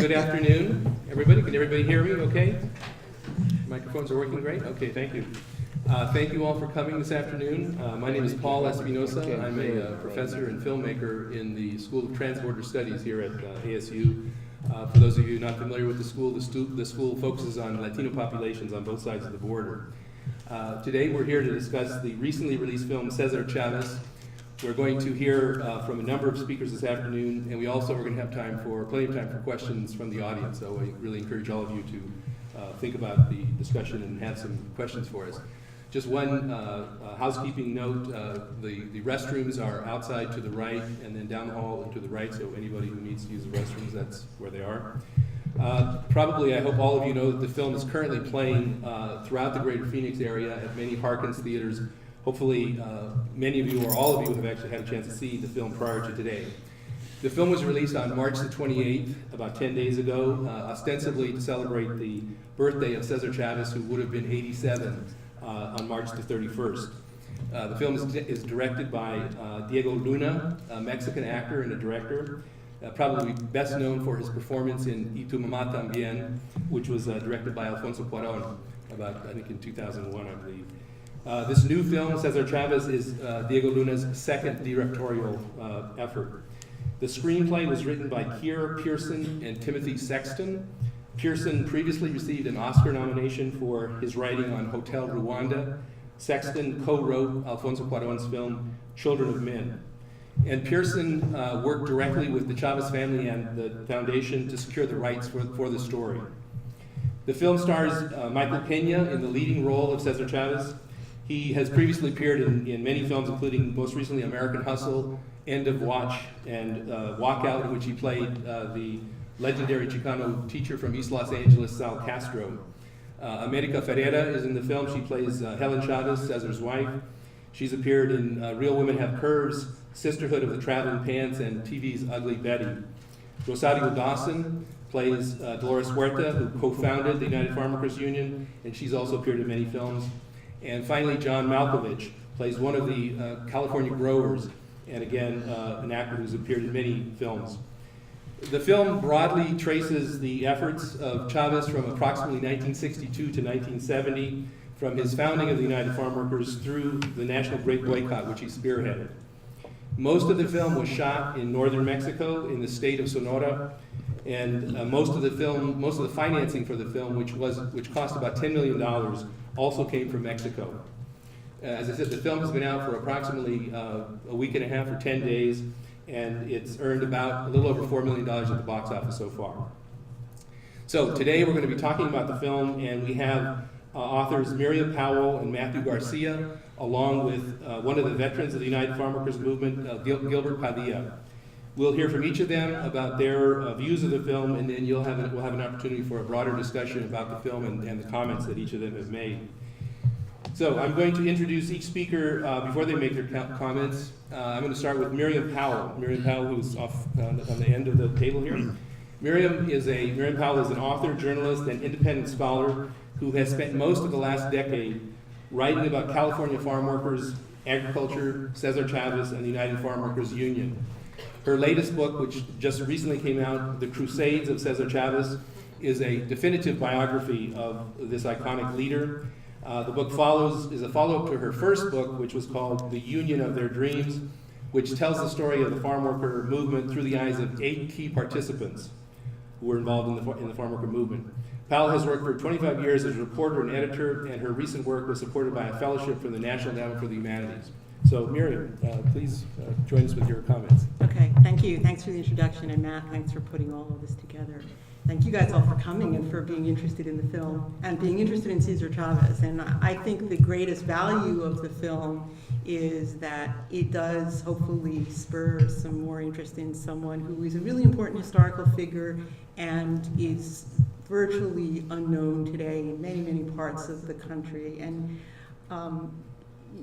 good afternoon, everybody. Can everybody hear me okay? Microphones are working great? Okay, thank you. Thank you all for coming this afternoon. My name is Paul Espinosa. I'm a professor and filmmaker in the School of Transborder Studies here at ASU. For those of you not familiar with the school focuses on Latino populations on both sides of the border. Today we're here to discuss the recently released film Cesar, Chavez. We're going to hear from a number of speakers this afternoon, and we also are going to have plenty of time for questions from the audience. So I really encourage all of you to think about the discussion and have some questions for us. Just one housekeeping note, the restrooms are outside to the right and then down the hall and to the right, so anybody who needs to use the restrooms, that's where they are. Probably, I hope all of you know that the film is currently playing throughout the greater Phoenix area at many Harkins theaters. Hopefully, many of you or all of you have actually had a chance to see the film prior to today. The film was released on March the 28th, about 10 days ago, ostensibly to celebrate the birthday of Cesar Chavez, who would have been 87 on March the 31st. The film is directed by Diego Luna, a Mexican actor and a director, probably best known for his performance in Y Tu Mamá También, which was directed by Alfonso Cuarón, about, I think, in 2001, I believe. This new film, Cesar Chavez, is Diego Luna's second directorial effort. The screenplay was written by Keir Pearson and Timothy Sexton. Pearson previously received an Oscar nomination for his writing on Hotel Rwanda. Sexton co-wrote Alfonso Cuarón's film Children of Men. And Pearson worked directly with the Chavez family and the foundation to secure the rights for the story. The film stars Michael Peña in the leading role of Cesar Chavez. He has previously appeared in many films, including most recently American Hustle, End of Watch, and Walkout, in which he played the legendary Chicano teacher from East Los Angeles, Sal Castro. America Ferreira is in the film. She plays Helen Chavez, Cesar's wife. She's appeared in Real Women Have Curves, Sisterhood of the Traveling Pants, and TV's Ugly Betty. Rosario Dawson plays Dolores Huerta, who co-founded the United Farmworkers Union, and she's also appeared in many films. And finally, John Malkovich plays one of the California growers, and again, an actor who's appeared in many films. The film broadly traces the efforts of Chavez from approximately 1962 to 1970, from his founding of the United Farm Workers through the National Great Boycott, which he spearheaded. Most of the film was shot in northern Mexico, in the state of Sonora, and most of the financing for the film, which cost about $10 million, also came from Mexico. As I said, the film has been out for approximately a week and a half or 10 days, and it's earned about a little over $4 million at the box office so far. So today we're going to be talking about the film, and we have authors Miriam Powell and Matthew Garcia, along with one of the veterans of the United Farm Workers Movement, Gilbert Padilla. We'll hear from each of them about their views of the film, and then we'll have an opportunity for a broader discussion about the film and the comments that each of them have made. So I'm going to introduce each speaker before they make their comments. I'm going to start with Miriam Powell. Miriam Powell, who's off on the end of the table here. Miriam Powell is an author, journalist, and independent scholar who has spent most of the last decade writing about California farm workers, agriculture, Cesar Chavez, and the United Farm Workers Union. Her latest book, which just recently came out, The Crusades of Cesar Chavez, is a definitive biography of this iconic leader. The book is a follow-up to her first book, which was called The Union of Their Dreams, which tells the story of the farm worker movement through the eyes of 8 key participants who were involved in the farm worker movement. Powell has worked for 25 years as a reporter and editor, and her recent work was supported by a fellowship from the National Endowment for the Humanities. So Miriam, please join us with your comments. Okay, thank you. Thanks for the introduction, and Matt, thanks for putting all of this together. Thank you guys all for coming and for being interested in the film and being interested in Cesar Chavez. And I think the greatest value of the film is that it does hopefully spur some more interest in someone who is a really important historical figure and is virtually unknown today in many, many parts of the country. And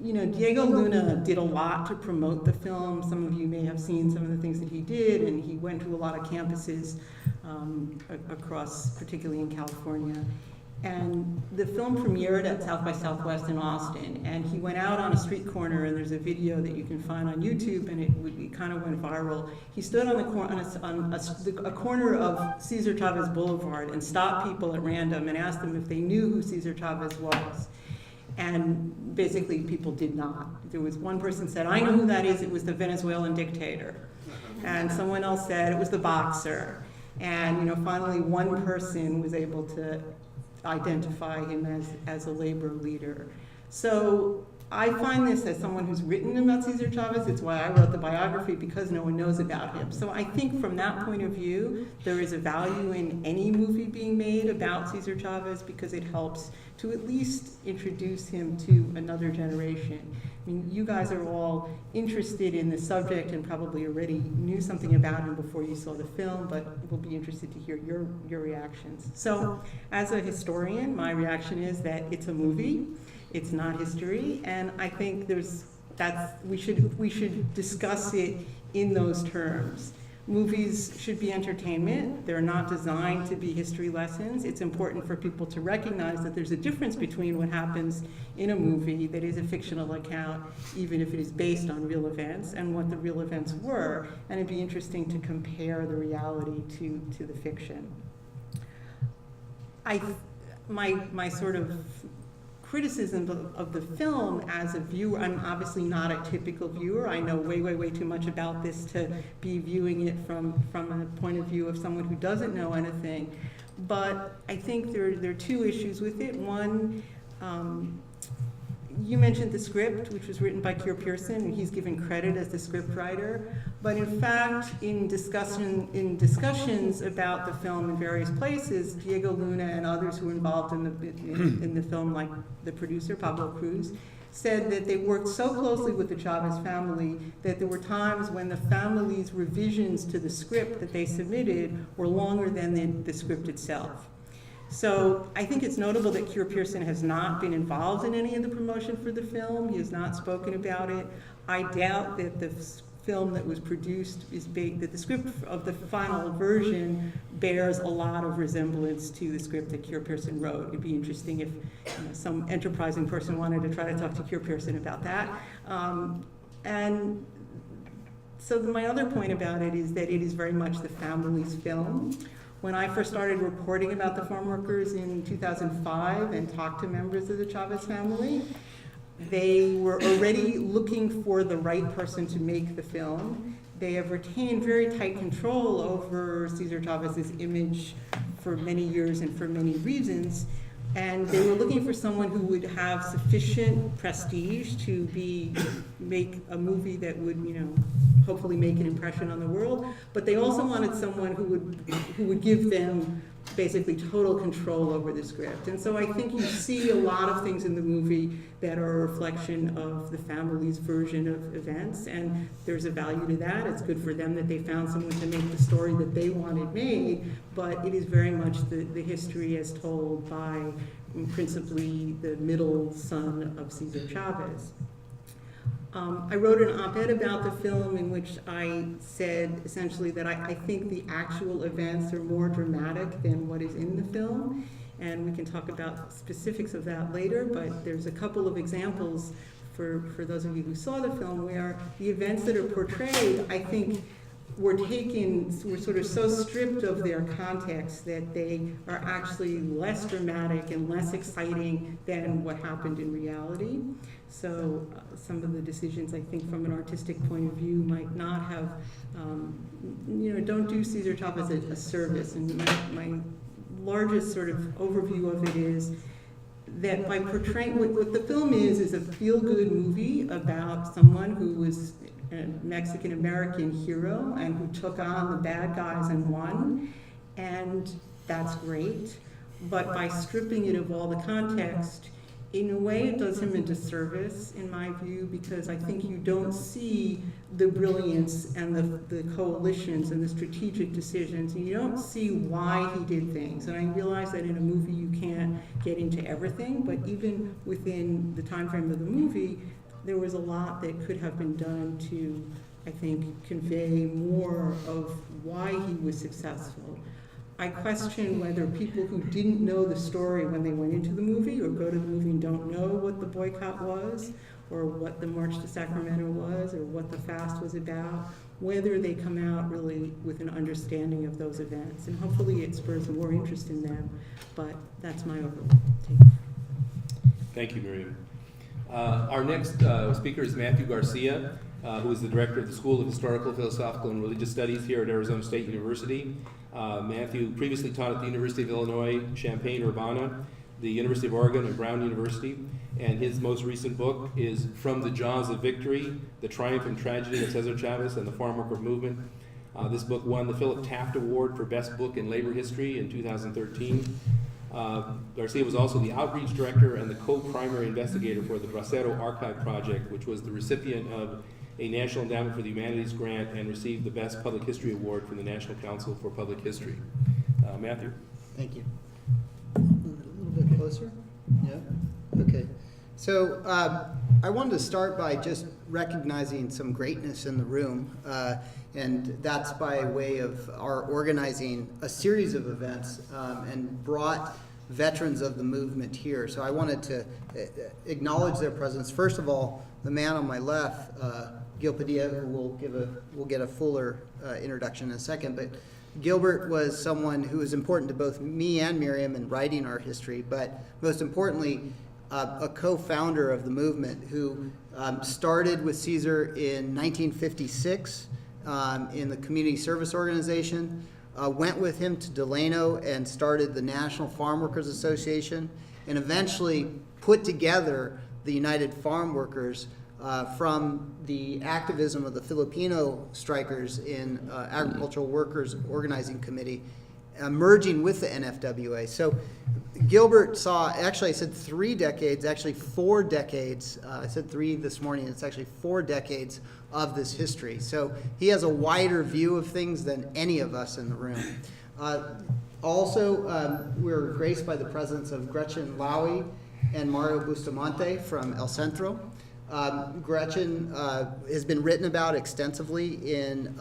you know, Diego Luna did a lot to promote the film. Some of you may have seen some of the things that he did, and he went to a lot of campuses across, particularly in California. And the film premiered at South by Southwest in Austin, and he went out on a street corner, and there's a video that you can find on YouTube, and it kind of went viral. He stood on a corner of Cesar Chavez Boulevard and stopped people at random and asked them if they knew who Cesar Chavez was. And basically people did not. There was one person said, "I know who that is, it was the Venezuelan dictator." And someone else said it was the boxer. And finally one person was able to identify him as a labor leader. So I find this, as someone who's written about Cesar Chavez, it's why I wrote the biography, because no one knows about him. So I think from that point of view, there is a value in any movie being made about Cesar Chavez, because it helps to at least introduce him to another generation. I mean, you guys are all interested in the subject and probably already knew something about him before you saw the film, but we'll be interested to hear your reactions. So as a historian, my reaction is that it's a movie. It's not history, and I think we should discuss it in those terms. Movies should be entertainment. They're not designed to be history lessons. It's important for people to recognize that there's a difference between what happens in a movie that is a fictional account, even if it is based on real events, and what the real events were, and it'd be interesting to compare the reality to the fiction. My sort of criticism of the film as a viewer, I'm obviously not a typical viewer. I know way too much about this to be viewing it from a point of view of someone who doesn't know anything. But I think there are two issues with it. One, you mentioned the script, which was written by Keir Pearson, and he's given credit as the script writer. But in fact, in discussions about the film in various places, Diego Luna and others who were involved in the film, like the producer, Pablo Cruz, said that they worked so closely with the Chavez family that there were times when the family's revisions to the script that they submitted were longer than the script itself. So I think it's notable that Keir Pearson has not been involved in any of the promotion for the film. He has not spoken about it. I doubt that the film that was produced that the script of the final version bears a lot of resemblance to the script that Keir Pearson wrote. It'd be interesting if some enterprising person wanted to try to talk to Keir Pearson about that. And so my other point about it is that it is very much the family's film. When I first started reporting about the farm workers in 2005 and talked to members of the Chavez family, they were already looking for the right person to make the film. They have retained very tight control over Cesar Chavez's image for many years and for many reasons. And they were looking for someone who would have sufficient prestige to make a movie that would, hopefully make an impression on the world. But they also wanted someone who would give them basically total control over the script. And so I think you see a lot of things in the movie that are a reflection of the family's version of events, and there's a value to that. It's good for them that they found someone to make the story that they wanted made, but it is very much the history as told by principally the middle son of Cesar Chavez. I wrote an op-ed about the film in which I said essentially that I think the actual events are more dramatic than what is in the film, and we can talk about specifics of that later, but there's a couple of examples for those of you who saw the film where the events that are portrayed, I think, were sort of so stripped of their context that they are actually less dramatic and less exciting than what happened in reality. So some of the decisions, I think, from an artistic point of view might not have, don't do Cesar Chavez a service. And my largest sort of overview of it is that by portraying, what the film is a feel-good movie about someone who was a Mexican-American hero and who took on the bad guys and won, and that's great. But by stripping it of all the context, in a way it does him a disservice, in my view, because I think you don't see the brilliance and the coalitions and the strategic decisions, and you don't see why he did things. And I realize that in a movie you can't get into everything, but even within the time frame of the movie, there was a lot that could have been done to, I think, convey more of why he was successful. I question whether people who didn't know the story when they went into the movie or go to the movie and don't know what the boycott was or what the March to Sacramento was or what the fast was about, whether they come out really with an understanding of those events. And hopefully it spurs more interest in them, but that's my overall take. Thank you, Miriam. Our next speaker is Matthew Garcia, who is the director of the School of Historical, Philosophical, and Religious Studies here at Arizona State University. Matthew previously taught at the University of Illinois, Champaign-Urbana, the University of Oregon, and Brown University. And his most recent book is From the Jaws of Victory, The Triumph and Tragedy of Cesar Chavez and the Farm Worker Movement. This book won the Philip Taft Award for Best Book in Labor History in 2013. Garcia was also the outreach director and the co-primary investigator for the Bracero Archive Project, which was the recipient of a National Endowment for the Humanities grant and received the Best Public History Award from the National Council for Public History. Matthew. Thank you. A little bit closer? Yeah? Okay. So I wanted to start by just recognizing some greatness in the room, and that's by way of our organizing a series of events and brought veterans of the movement here. So I wanted to acknowledge their presence. First of all, the man on my left, Gil Padilla, who will get a fuller introduction in a second, but Gilbert was someone who was important to both me and Miriam in writing our history, but most importantly, a co-founder of the movement who started with Cesar in 1956 in the Community Service Organization, went with him to Delano and started the National Farm Workers Association, and eventually put together the United Farm Workers from the activism of the Filipino strikers in Agricultural Workers Organizing Committee, merging with the NFWA. So Gilbert saw, actually I said 3 decades, actually 4 decades. I said 3 this morning, it's actually 4 decades of this history. So he has a wider view of things than any of us in the room. Also, we're graced by the presence of Gretchen Lowy and Mario Bustamante from El Centro. Gretchen has been written about extensively in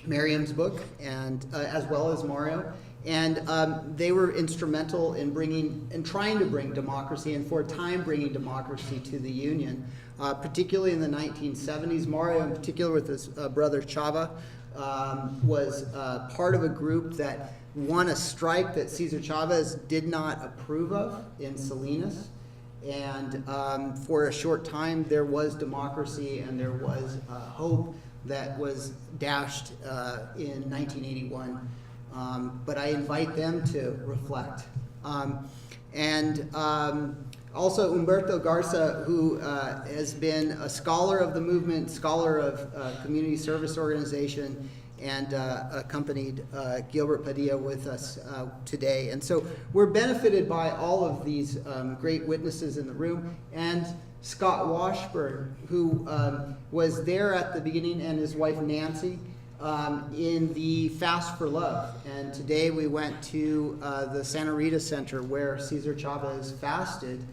Miriam's book, and as well as Mario, and they were instrumental in trying to bring democracy, and for a time bringing democracy to the Union, particularly in the 1970s. Mario, in particular, with his brother Chavez, was part of a group that won a strike that Cesar Chavez did not approve of in Salinas. And for a short time, there was democracy and there was hope that was dashed in 1981. But I invite them to reflect. Also Humberto Garza, who has been a scholar of the movement, scholar of community service organization, and accompanied Gilbert Padilla with us today. And so we're benefited by all of these great witnesses in the room, and Scott Washburn, who was there at the beginning, and his wife Nancy, in the Fast for Love. And today we went to the Santa Rita Center where Cesar Chavez fasted,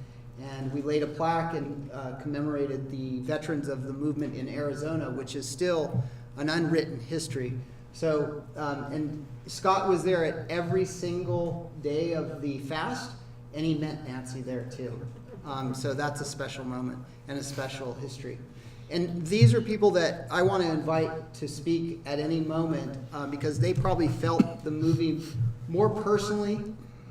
and we laid a plaque and commemorated the veterans of the movement in Arizona, which is still an unwritten history. So, and Scott was there at every single day of the fast, and he met Nancy there too. So that's a special moment and a special history. And these are people that I want to invite to speak at any moment because they probably felt the movie more personally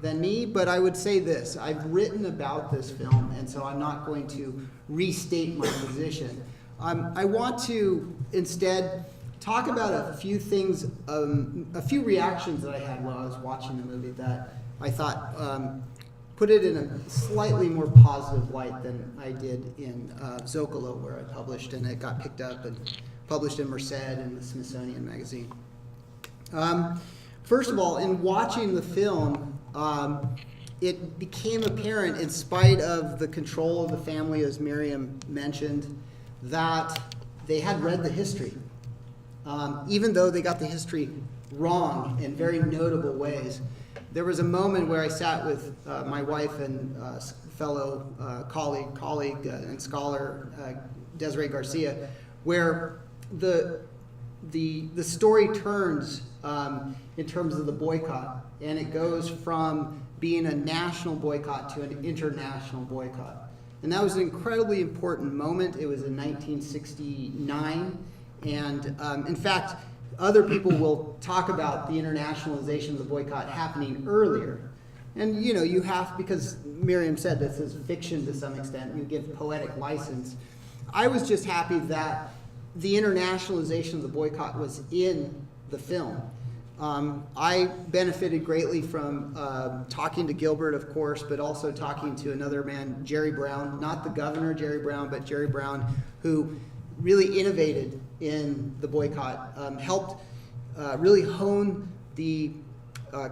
than me, but I would say this: I've written about this film, and so I'm not going to restate my position. I want to instead talk about a few things, a few reactions that I had while I was watching the movie that I thought put it in a slightly more positive light than I did in Zocalo, where I published, and it got picked up and published in Merced and the Smithsonian Magazine. First of all, in watching the film, it became apparent, in spite of the control of the family, as Miriam mentioned, that they had read the history. Even though they got the history wrong in very notable ways. There was a moment where I sat with my wife and fellow colleague and scholar Desiree Garcia, where the story turns in terms of the boycott. And it goes from being a national boycott to an international boycott. And that was an incredibly important moment. It was in 1969. And in fact, other people will talk about the internationalization of the boycott happening earlier. And you have, because Miriam said this is fiction to some extent, you give poetic license. I was just happy that the internationalization of the boycott was in the film. I benefited greatly from talking to Gilbert, of course, but also talking to another man, Jerry Brown, not the governor Jerry Brown, but Jerry Brown, who really innovated in the boycott, helped really hone the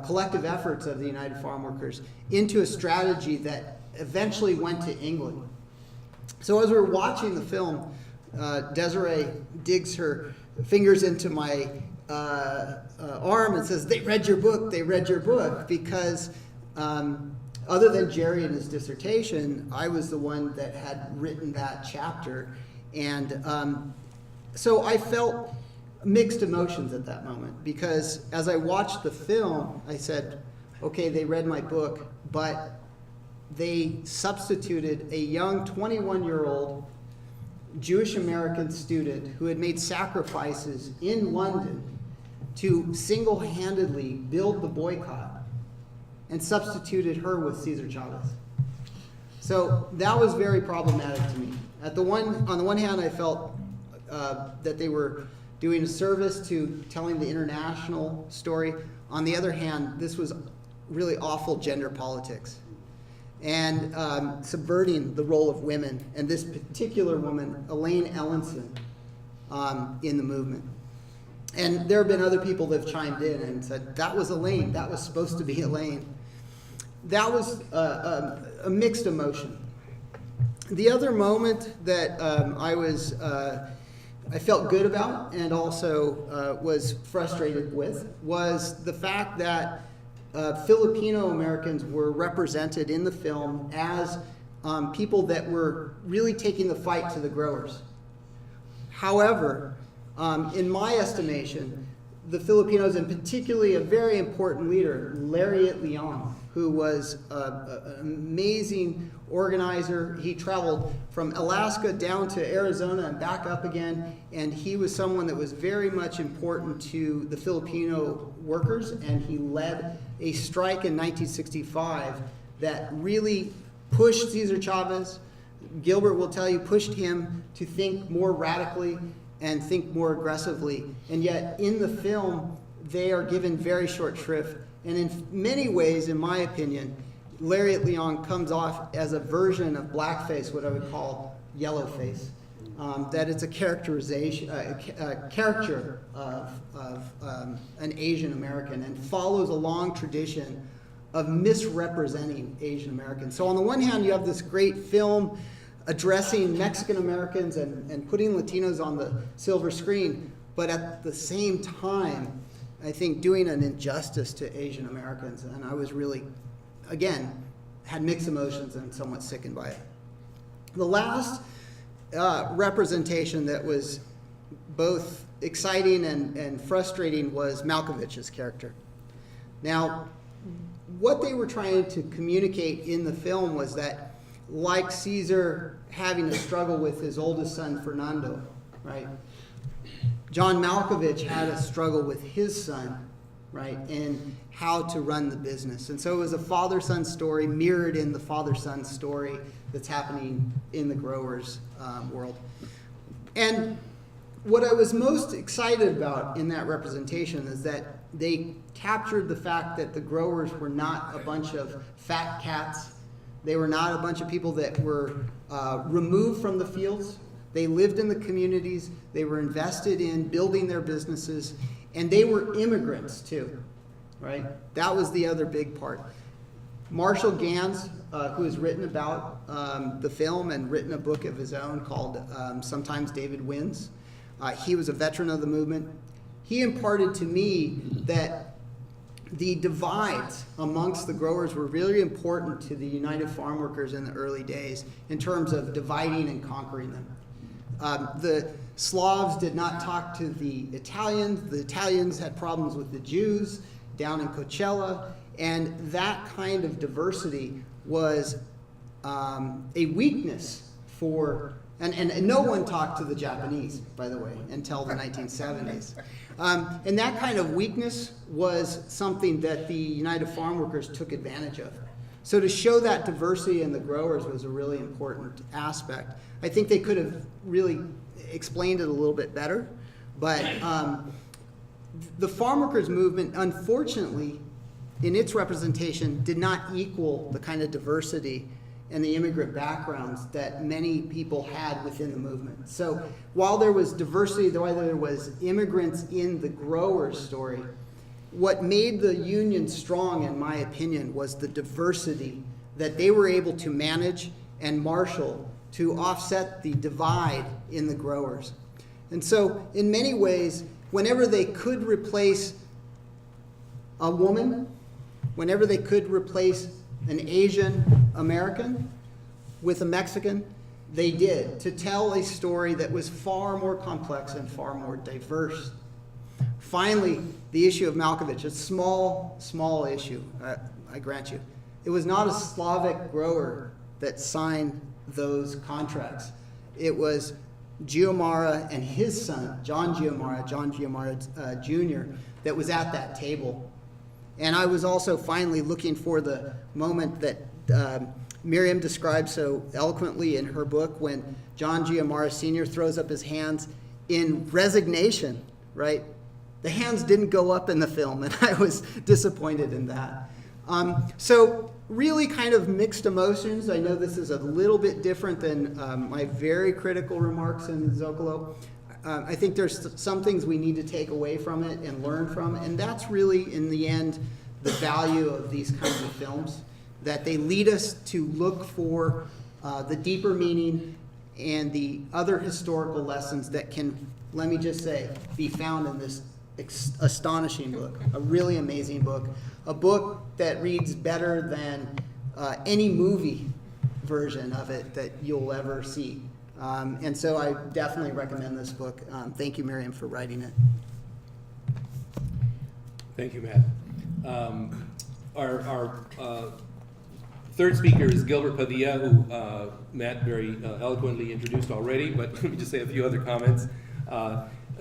collective efforts of the United Farm Workers into a strategy that eventually went to England. So as we were watching the film, Desiree digs her fingers into my arm and says, "They read your book, they read your book," because other than Jerry and his dissertation, I was the one that had written that chapter. And so I felt mixed emotions at that moment, because as I watched the film, I said, okay, they read my book, but they substituted a young 21-year-old Jewish American student who had made sacrifices in London to single-handedly build the boycott, and substituted her with Cesar Chavez. So that was very problematic to me. On the one hand, I felt that they were doing a service to telling the international story. On the other hand, this was really awful gender politics and subverting the role of women, and this particular woman, Elaine Ellenson, in the movement. And there have been other people that have chimed in and said, that was Elaine, that was supposed to be Elaine. That was a mixed emotion. The other moment that I felt good about and also was frustrated with was the fact that Filipino Americans were represented in the film as people that were really taking the fight to the growers. However, in my estimation, the Filipinos, and particularly a very important leader, Lariat Leon, who was an amazing organizer. He traveled from Alaska down to Arizona and back up again, and he was someone that was very much important to the Filipino workers, and he led a strike in 1965 that really pushed Cesar Chavez. Gilbert will tell you, pushed him to think more radically and think more aggressively. And yet in the film, they are given very short shrift. And in many ways, in my opinion, Lariat Leon comes off as a version of blackface, what I would call yellowface. That it's a characterization, a caricature of an Asian American, and follows a long tradition of misrepresenting Asian Americans. So on the one hand, you have this great film addressing Mexican Americans and putting Latinos on the silver screen, but at the same time, I think doing an injustice to Asian Americans. And I was really, again, had mixed emotions and somewhat sickened by it. The last representation that was both exciting and frustrating was Malkovich's character. Now, what they were trying to communicate in the film was that, like Cesar having a struggle with his oldest son, Fernando, right? John Malkovich had a struggle with his son, right, and how to run the business. And so it was a father-son story mirrored in the father-son story that's happening in the growers' world. And what I was most excited about in that representation is that they captured the fact that the growers were not a bunch of fat cats. They were not a bunch of people that were removed from the fields. They lived in the communities. They were invested in building their businesses. And they were immigrants too, right? That was the other big part. Marshall Gans, who has written about the film and written a book of his own called Sometimes David Wins. He was a veteran of the movement. He imparted to me that the divides amongst the growers were really important to the United Farm Workers in the early days in terms of dividing and conquering them. The Slavs did not talk to the Italians. The Italians had problems with the Jews down in Coachella. And that kind of diversity was a weakness for, and no one talked to the Japanese, by the way, until the 1970s. And that kind of weakness was something that the United Farm Workers took advantage of. So to show that diversity in the growers was a really important aspect. I think they could have really explained it a little bit better, but the farm workers movement, unfortunately, in its representation, did not equal the kind of diversity and the immigrant backgrounds that many people had within the movement. So while there was diversity, while there was immigrants in the growers' story, what made the union strong, in my opinion, was the diversity that they were able to manage and marshal to offset the divide in the growers. And so in many ways, whenever they could replace a woman, whenever they could replace an Asian American with a Mexican, they did, to tell a story that was far more complex and far more diverse. Finally, the issue of Malkovich, a small issue, I grant you. It was not a Slavic grower that signed those contracts. It was Giomara and his son, John Giomara Jr., that was at that table. And I was also finally looking for the moment that Miriam describes so eloquently in her book, when John Giomara Sr. throws up his hands in resignation, right? The hands didn't go up in the film, and I was disappointed in that. So really kind of mixed emotions. I know this is a little bit different than my very critical remarks in Zocalo. I think there's some things we need to take away from it and learn from, and that's really, in the end, the value of these kinds of films, that they lead us to look for the deeper meaning and the other historical lessons that can, let me just say, be found in this astonishing book, a really amazing book, a book that reads better than any movie version of it that you'll ever see. And so I definitely recommend this book. Thank you, Miriam, for writing it. Thank you, Matt. Our third speaker is Gilbert Padilla, who Matt very eloquently introduced already, but let me just say a few other comments.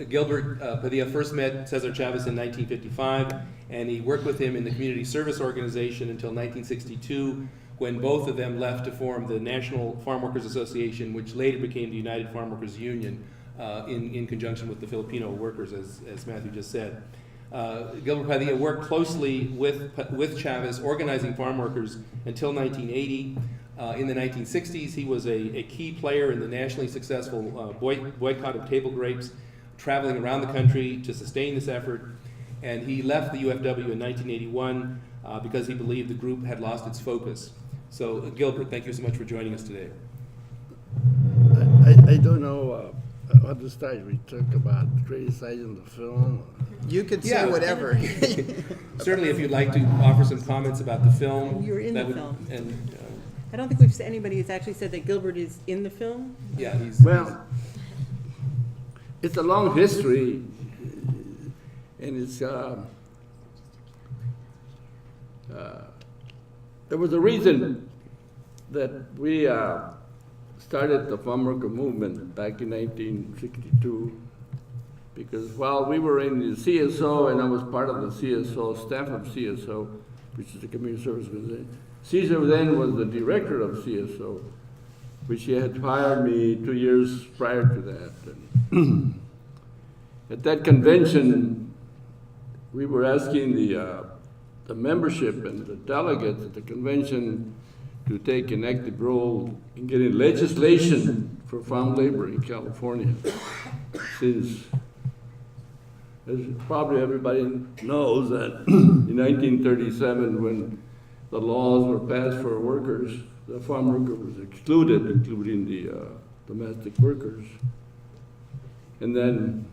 Gilbert Padilla first met Cesar Chavez in 1955, and he worked with him in the Community Service Organization until 1962, when both of them left to form the National Farm Workers Association, which later became the United Farm Workers Union, in conjunction with the Filipino workers, as Matthew just said. Gilbert Padilla worked closely with Chavez, organizing farm workers until 1980. In the 1960s, he was a key player in the nationally successful boycott of table grapes, traveling around the country to sustain this effort. And he left the UFW in 1981 because he believed the group had lost its focus. So, Gilbert, thank you so much for joining us today. I don't know what to start. We talk about criticizing the film. You could say whatever. Certainly, if you'd like to offer some comments about the film. You're in that the would, film. And, I don't think we've anybody who's actually said that Gilbert is in the film. yeah, he's... Well, it's a long history, and it's there was a reason that we started the farm worker movement back in 1962, because while we were in the CSO, and I was part of the CSO, staff of CSO, which is the Community Service Organization, Cesar then was the director of CSO, which he had hired me 2 years prior to that. And at that convention, we were asking the membership and the delegates at the convention to take an active role in getting legislation for farm labor in California. Since, as probably everybody knows, that in 1937, when the laws were passed for workers, the farm worker was excluded, including the domestic workers. And then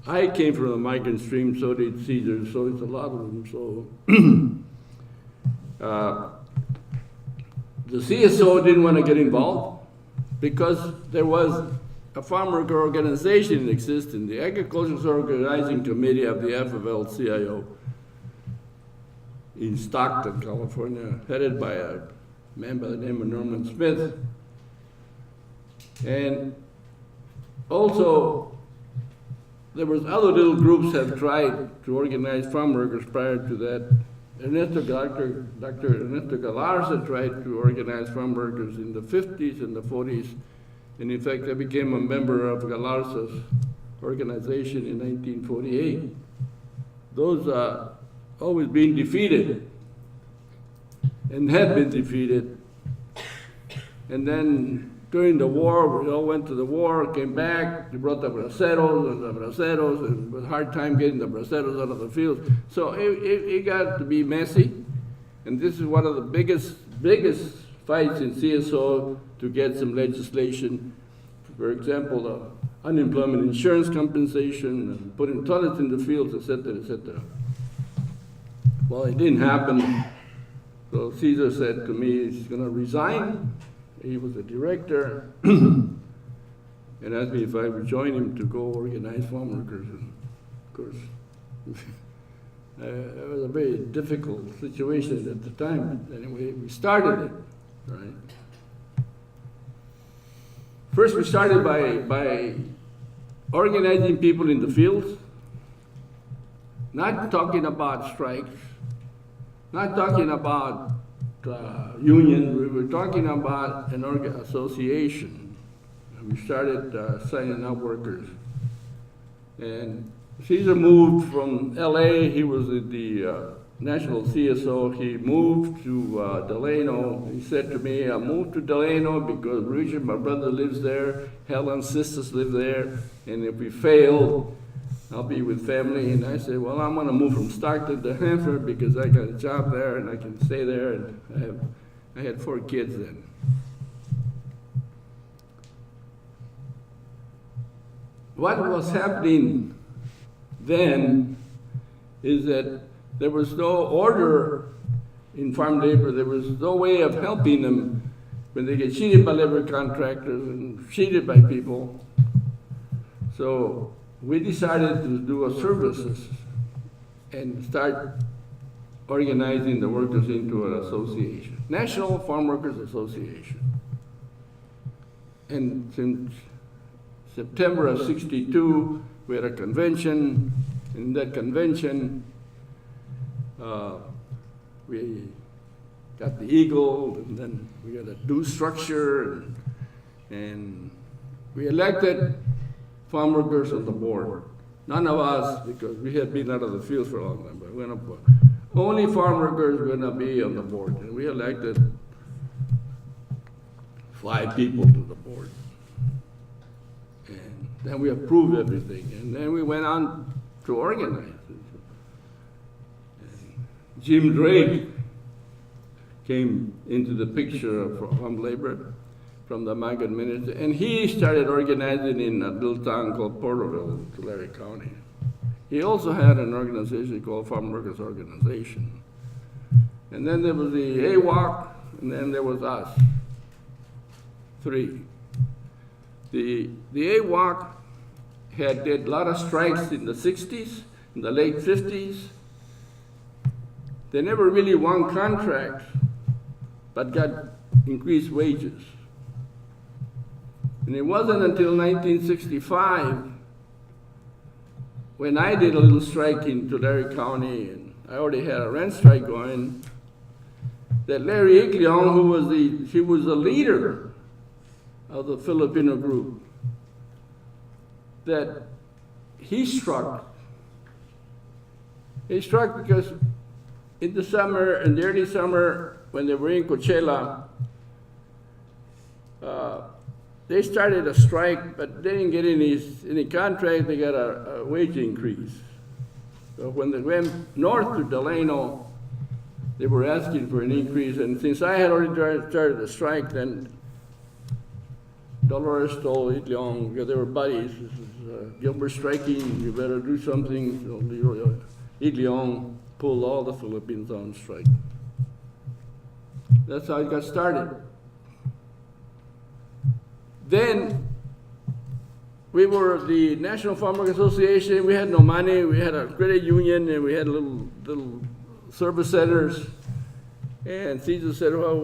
I came from the migrant stream, so did Cesar, so it's a lot of them. So the CSO didn't want to get involved, because there was a farm worker organization in existence, the Agricultural Organizing Committee of the FFL-CIO in Stockton, California, headed by a man by the name of Norman Smith. And also, there was other little groups that tried to organize farm workers prior to that. Dr. Ernesto Galarza tried to organize farm workers in the 50s and the 40s. And in fact, I became a member of Galarza's organization in 1948. Those are always being defeated and had been defeated. And then during the war, we all went to the war, came back, they brought the braceros, and it was a hard time getting the braceros out of the fields. So it got to be messy, and this is one of the biggest fights in CSO to get some legislation. For example, the unemployment insurance compensation, and putting toilets in the fields, et cetera, et cetera. Well, it didn't happen, so Cesar said to me he's gonna resign. He was the director, and asked me if I would join him to go organize farm workers. And of course, it was a very difficult situation at the time. Anyway, we started it, right? First, we started by organizing people in the fields, not talking about strikes, not talking about union. We were talking about an association. And we started signing up workers. And Cesar moved from LA. He was at the National CSO. He moved to Delano. He said to me, I moved to Delano because Richard, my brother, lives there. Helen's sisters live there. And if we fail, I'll be with family. And I said, well, I'm going to move from Stockton to Hanford because I got a job there and I can stay there. And I had 4 kids then. What was happening then is that there was no order in farm labor. There was no way of helping them when they get cheated by labor contractors and cheated by people. So we decided to do a services and start organizing the workers into an association, National Farm Workers Association. And since September of '62, we had a convention. In that convention, we got the eagle, and then we got a due structure, and we elected farm workers on the board. None of us, because we had been out of the field for a long time, but we went up. Only farm workers were going to be on the board, and we elected 5 people to the board. And then we approved everything, and then we went on to organize. Jim Drake came into the picture of farm labor from the Magan Ministry, and he started organizing in a little town called Porterville, Tulare County. He also had an organization called Farm Workers Organization. And then there was the AWOC, and then there was us, 3. The AWOC did a lot of strikes in the 60s, in the late 50s. They never really won contracts, but got increased wages. And it wasn't until 1965 when I did a little strike in Tulare County, and I already had a rent strike going, that Larry Iglion, he was the leader of the Filipino group, that he struck. He struck because in the summer, in the early summer, when they were in Coachella, they started a strike, but they didn't get any contract. They got a wage increase. So when they went north to Delano, they were asking for an increase. And since I had already started the strike, then Dolores told Iglion, because they were buddies, Gilbert striking, you better do something. So Iglion pulled all the Philippines on strike. That's how it got started. Then we were the National Farmers Association. We had no money. We had a credit union, and we had little service centers. And Cesar said, "Well,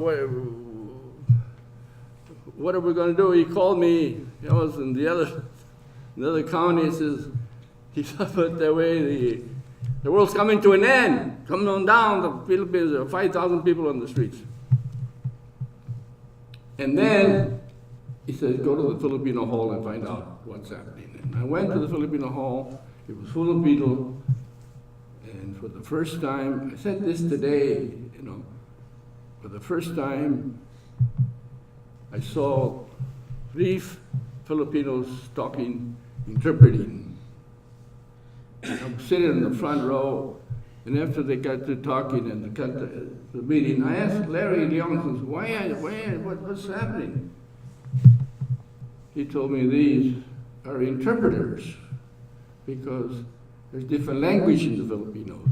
what are we going to do?" He called me. I was in the other county. He says, "But that way the world's coming to an end. Come on down. The Philippines, there are 5,000 people on the streets." And then he said, "Go to the Filipino Hall and find out what's happening." And I went to the Filipino Hall. It was full of people. And for the first time, I said this today, for the first time, I saw 3 Filipinos talking, interpreting. And I'm sitting in the front row, and after they got to talking and got the meeting, I asked Larry Leon, what's happening? He told me these are interpreters, because there's different language in the Filipinos.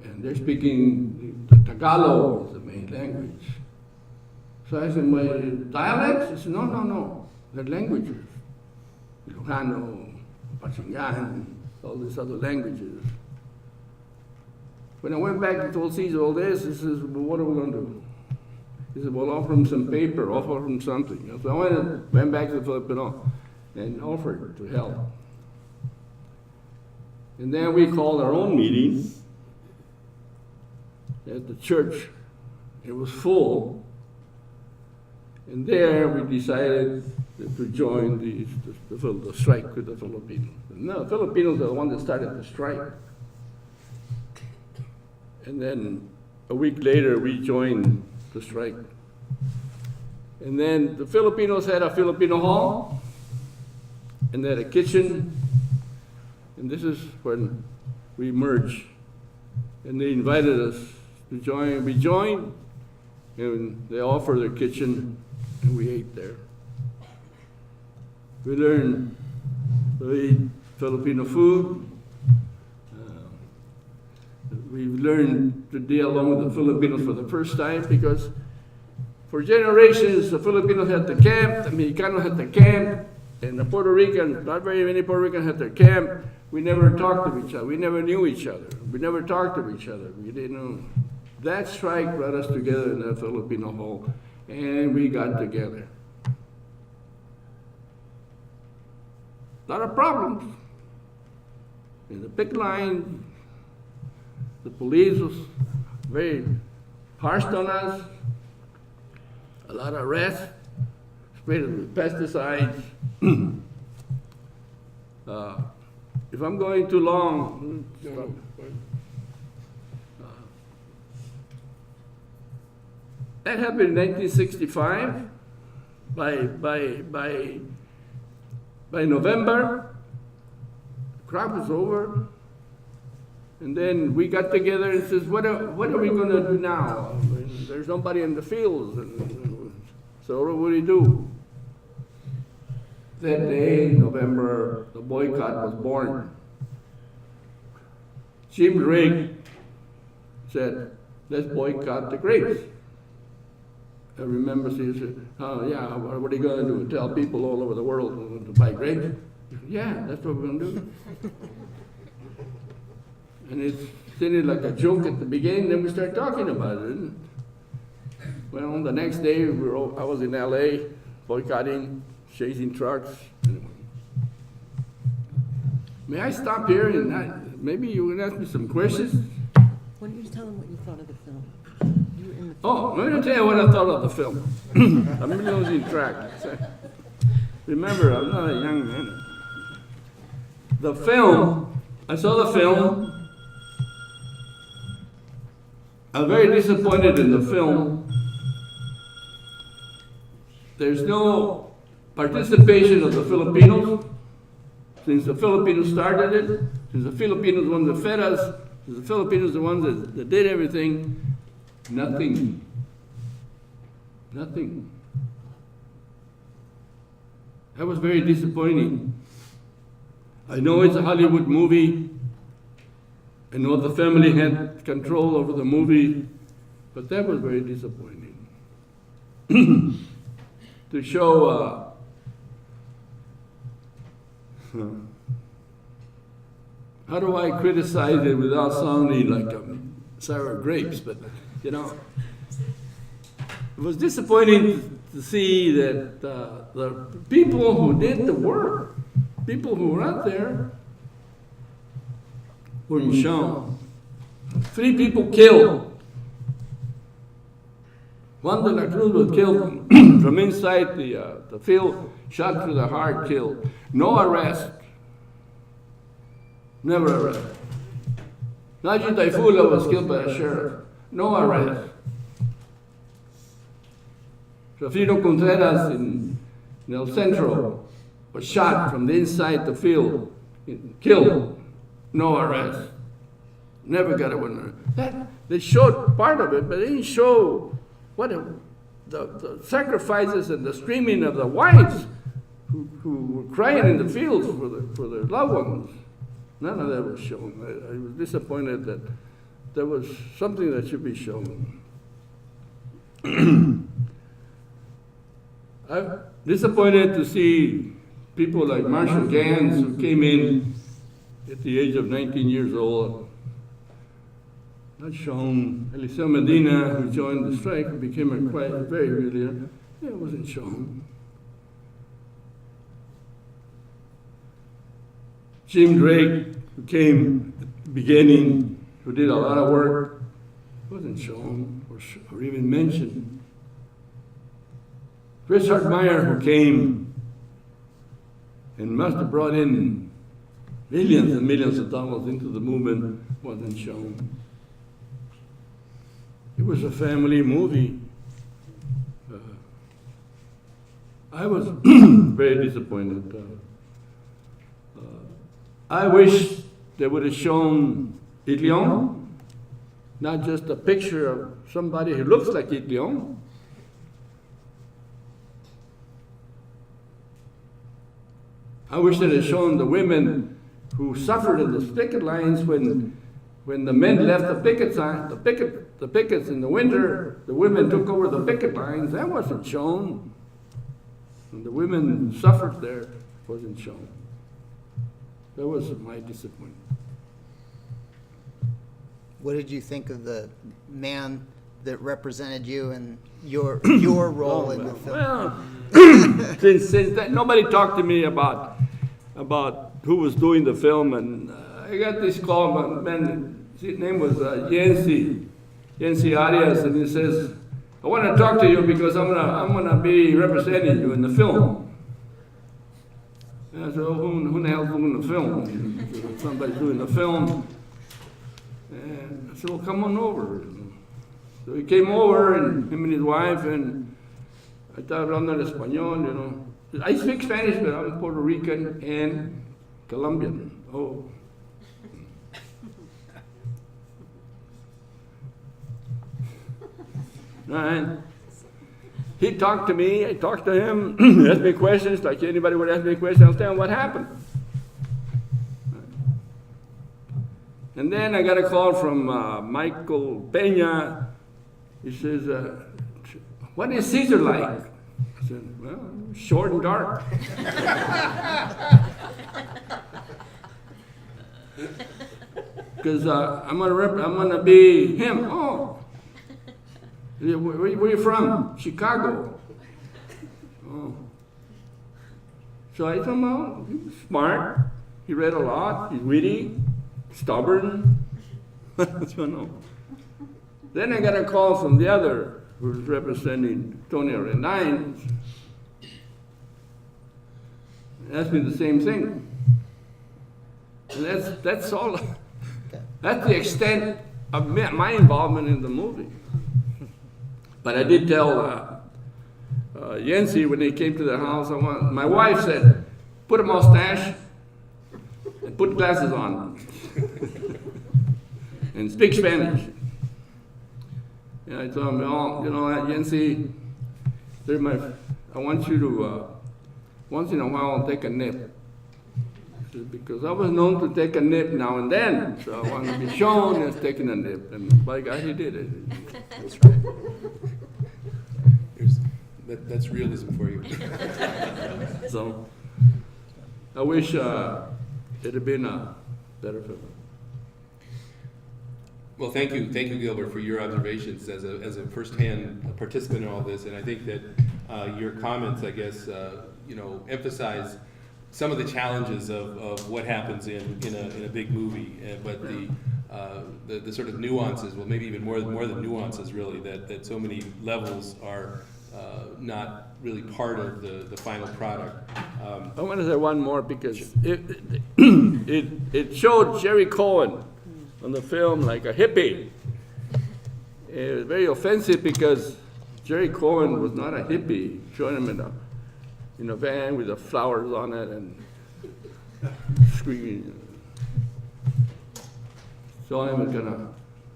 And they're speaking the Tagalog is the main language. So I said, "My dialects?" He said, No. They're languages. Ilocano, Pasingan, all these other languages. When I went back and told Cesar all this, he says, "Well, what are we going to do?" He said, "Well, offer him some paper, offer him something." So I went back to the Filipino and offered to help. And then we called our own meeting at the church. It was full. And there we decided to join the strike with the Filipinos. No, the Filipinos are the ones that started the strike. And then a week later, we joined the strike. And then the Filipinos had a Filipino hall, and they had a kitchen, and this is when we merged. And they invited us to join. We joined, and they offered their kitchen, and we ate there. We learned to eat Filipino food. We learned to deal along with the Filipinos for the first time, because for generations the Filipinos had the camp, the Mexicanos had the camp, and the Puerto Ricans, not very many Puerto Ricans had their camp. We never talked to each other. We never knew each other. We never talked to each other. We didn't know. That strike brought us together in that Filipino hall, and we got together. A lot of problems. In the picket line, the police was very harsh on us. A lot of arrests, sprayed with pesticides. If I'm going too long, stop. That happened in 1965. By November, the crop was over. And then we got together and says, what are we going to do now? I mean, there's nobody in the fields. So what do we do? That day, November, the boycott was born. Jim Rigg said, let's boycott the grapes. I remember he said, "Oh yeah, what are you going to do? Tell people all over the world to buy grapes?" He said, "Yeah, that's what we're going to do." And it sounded like a joke at the beginning, then we started talking about it. Well, the next day, I was in LA, boycotting, chasing trucks. Anyway. May I stop here and maybe you can ask me some questions? Why don't you just tell them what you thought of the film? You were in the film. Oh, let me tell you what I thought of the film. I'm losing track. Remember, I'm not a young man. The film, I saw the film. I was very disappointed in the film. There's no participation of the Filipinos. Since the Filipinos started it, since the Filipinos the ones that fed us, since the Filipinos the ones that did everything, nothing. Nothing. That was very disappointing. I know it's a Hollywood movie. I know the family had control over the movie, but that was very disappointing. To to show how do I criticize it without sounding like sour grapes? But, you know, it was disappointing to see that the people who did the work, people who were out there, weren't shown. 3 people killed. Juan de la Cruz was killed from inside the field, shot through the heart, killed. No arrest. Never arrest. Naji Taifula was killed by a sheriff. No arrest. Rafino Contreras in El Centro was shot from the inside the field, killed. No arrest. Never got a winner. They showed part of it, but they didn't show what the sacrifices and the screaming of the wives who were crying in the fields for their loved ones. None of that was shown. I was disappointed that there was something that should be shown. I'm disappointed to see people like Marshall Gans, who came in at the age of 19 years old, not shown. Eliseo Medina, who joined the strike, became a very good leader. It wasn't shown. Jim Drake, who came at the beginning, who did a lot of work, wasn't shown or even mentioned. Richard Meyer, who came and must have brought in millions and millions of dollars into the movement, wasn't shown. It was a family movie. I was very disappointed. I wish they would have shown Idlion, not just a picture of somebody who looks like Idlion. I wish they had shown the women who suffered in the picket lines when the men left the pickets in the winter. The women took over the picket lines. That wasn't shown. And the women suffered there wasn't shown. That was my disappointment. What did you think of the man that represented you and your role in the film? Well, since that, nobody talked to me about who was doing the film, and I got this call. My man, his name was Yancy Arias, and he says, "I want to talk to you because I'm gonna be representing you in the film." And I said, "Oh, who the hell's doing the film?" Somebody's doing the film. And I said, "Well, come on over." So he came over, and him and his wife, and I estaba hablando en español, you know. I speak Spanish, but I'm Puerto Rican and Colombian. Oh. And he talked to me, I talked to him, asked me questions like anybody would ask me questions. I'll tell him what happened. And then I got a call from Michael Peña. He says, "What is Cesar like?" I said, "Well, short and dark." Because I'm gonna be him. Oh, where you from? Chicago. Oh. So I told him, "Oh, he's smart. He read a lot. He's witty, stubborn." So no. Then I got a call from the other who's representing Tony Renine. Asked me the same thing. And that's all. That's the extent of my involvement in the movie. But I did tell Yancy when they came to the house, my wife said, "Put a mustache and put glasses on and speak Spanish." And I told him, "Oh, you know, Yancy, I want you to once in a while take a nip." Because I was known to take a nip now and then, so I wanted to be shown as taking a nip, and by God, he did it. That's right. That's realism for you. So I wish it had been a better film. Well, thank you, Gilbert, for your observations as a first-hand participant in all this, and I think that your comments, I guess, emphasize some of the challenges of what happens in a big movie, but the sort of nuances, well, maybe even more than nuances, really, that so many levels are not really part of the final product. I want to say one more because it showed Jerry Cohen on the film like a hippie. It was very offensive because Jerry Cohen was not a hippie. Showing him in a van with the flowers on it and screaming. So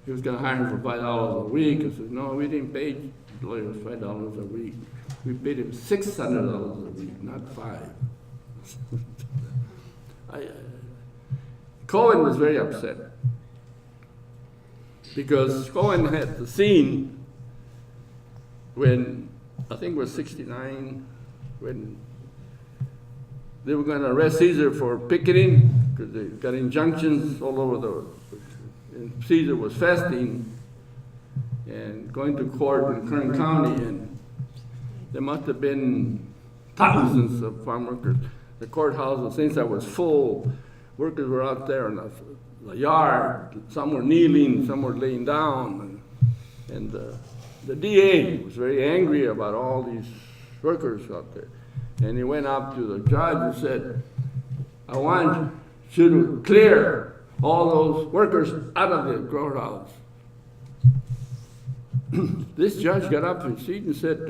he was gonna hire him for $5 a week. I said, no, we didn't pay lawyers $5 a week. We paid him $600 a week, not $5. Cohen was very upset because Cohen had the scene when, I think it was 1969, when they were going to arrest Cesar for picketing because they got injunctions all over and Cesar was fasting and going to court in Kern County, and there must have been thousands of farm workers. The courthouse, since I was full, workers were out there in the yard. Some were kneeling, some were laying down, and the DA was very angry about all these workers out there. And he went up to the judge and said, I want you to clear all those workers out of the courthouse. This judge got up in his seat and said,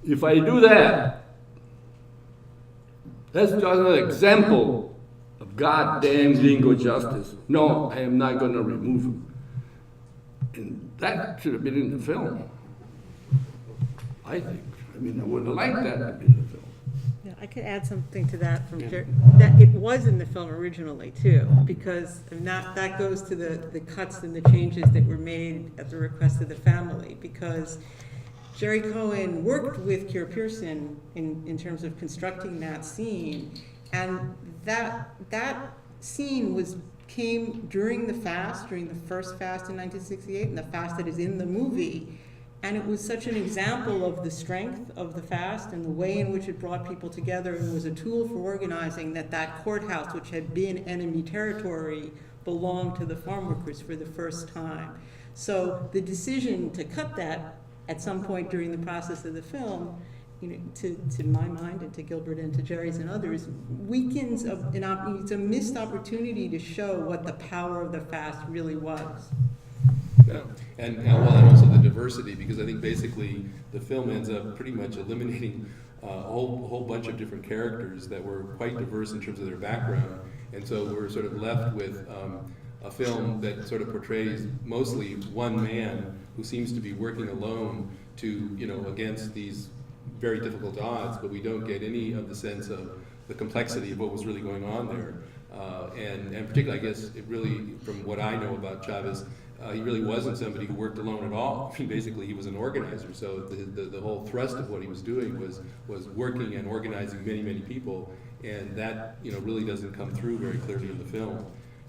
if I do that, that's just an example of goddamn legal justice. No, I am not going to remove him. And that should have been in the film, I think. I mean, I would have liked that to be in the film. Yeah, I could add something to that from that it was in the film originally too, because that goes to the cuts and the changes that were made at the request of the family, because Jerry Cohen worked with Keir Pearson in terms of constructing that scene, and that scene came during the fast, during the first fast in 1968, and the fast that is in the movie. And it was such an example of the strength of the fast and the way in which it brought people together and was a tool for organizing that courthouse, which had been enemy territory, belonged to the farm workers for the first time. So the decision to cut that at some point during the process of the film, to my mind and to Gilbert and to Jerry's and others, weakens it's a missed opportunity to show what the power of the fast really was. Yeah. And also the diversity, because I think basically the film ends up pretty much eliminating a whole bunch of different characters that were quite diverse in terms of their background, and so we're sort of left with a film that sort of portrays mostly one man who seems to be working alone against these very difficult odds, but we don't get any of the sense of the complexity of what was really going on there. And particularly, I guess, it really, from what I know about Chavez, he really wasn't somebody who worked alone at all. I mean, basically, he was an organizer. So the whole thrust of what he was doing was working and organizing many, many people, and that really doesn't come through very clearly in the film.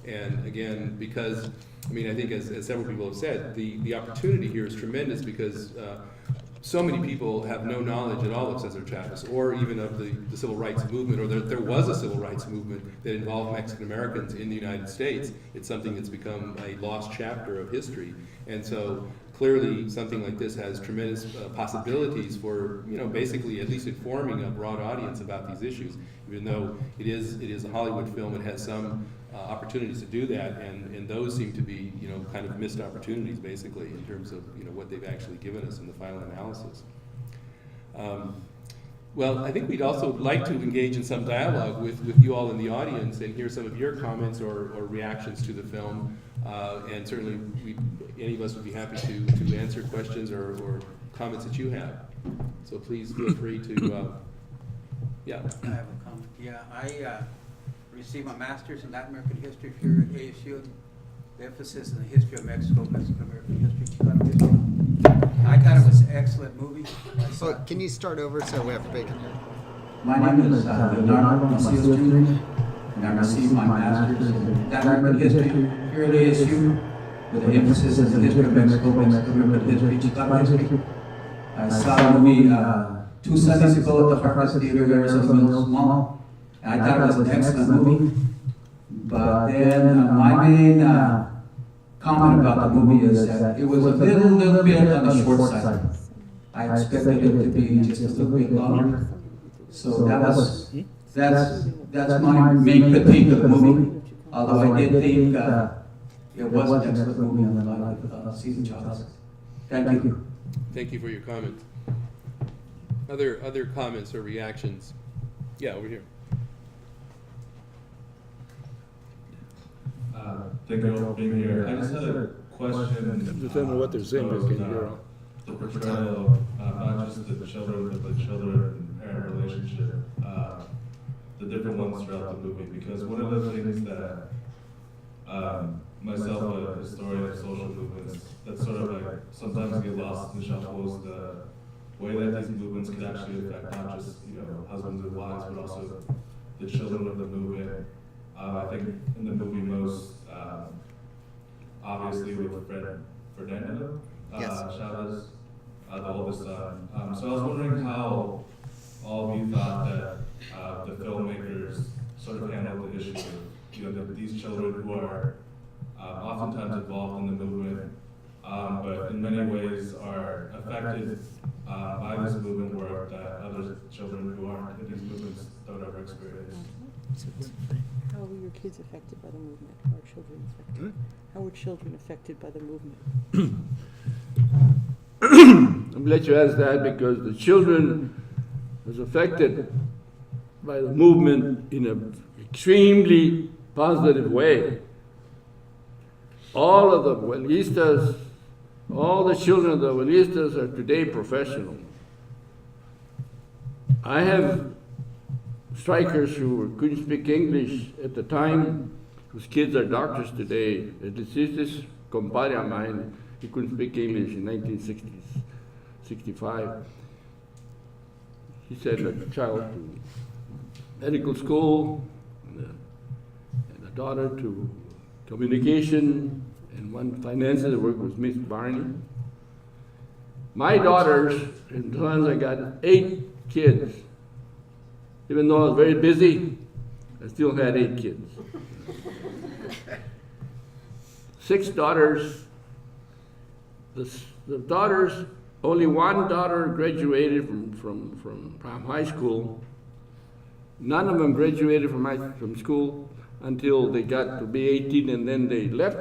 And again, because I think as several people have said, the opportunity here is tremendous because so many people have no knowledge at all of Cesar Chavez, or even of the civil rights movement, or there was a civil rights movement that involved Mexican Americans in the United States. It's something that's become a lost chapter of history. And so clearly something like this has tremendous possibilities for, basically at least informing a broad audience about these issues. Even though it is a Hollywood film, it has some opportunities to do that, and those seem to be, kind of missed opportunities, basically, in terms of, what they've actually given us in the final analysis. Well, I think we'd also like to engage in some dialogue with you all in the audience and hear some of your comments or reactions to the film, and certainly any of us would be happy to answer questions or comments that you have. So please feel free to, yeah. I have a comment. Yeah, I received my master's in Latin American history here at ASU. The emphasis in the history of Mexico, Mexican American history, Chicano history. I thought it was an excellent movie. So can you start over so everybody can hear? My name is Leonardo Macias Jr., and I received my master's in Latin history here at ASU with an emphasis in the history of Mexico, Mexican history, Chicano history. I saw the movie 2 Sundays ago at the Harkness Theater here in Southern Hills Mall, and I thought it was an excellent movie. But then my main comment about the movie is that it was a little bit on the short side. I expected it to be just a little bit longer. So that's my main critique of the movie. Although I did think it was an excellent movie on the life of Cesar Chavez. Thank you. Thank you for your comment. Other comments or reactions? Yeah, over here. Thank you all for being here. I just had a question. Depending on what they're saying, they can hear. The portrayal of not just the children, but the children and parent relationship, the different ones throughout the movie. Because one of the things that myself, a historian of social movements, that sort of like sometimes get lost in the shuffle is the way that these movements could actually affect not just husbands and wives, but also the children of the movement. I think in the movie most obviously with Fernando Chavez, the oldest son. So I was wondering how all of you thought that the filmmakers sort of handled the issue of that these children who are oftentimes involved in the movement, but in many ways are affected by this movement work that other children who aren't in these movements don't ever experience. How were your kids affected by the movement? How are children affected? How were children affected by the movement? I'm glad you asked that because the children was affected by the movement in an extremely positive way. All of the Huelistas, all the children of the Huelistas are today professional. I have strikers who couldn't speak English at the time, whose kids are doctors today. This compadre of mine, he couldn't speak English in 1965. He sent a child to medical school, and a daughter to communication, and one finances work with Miss Barney. My daughters and sons, I got 8 kids. Even though I was very busy, I still had 8 kids. 6 daughters. The daughters, only one daughter graduated from high school. None of them graduated from school until they got to be 18, and then they left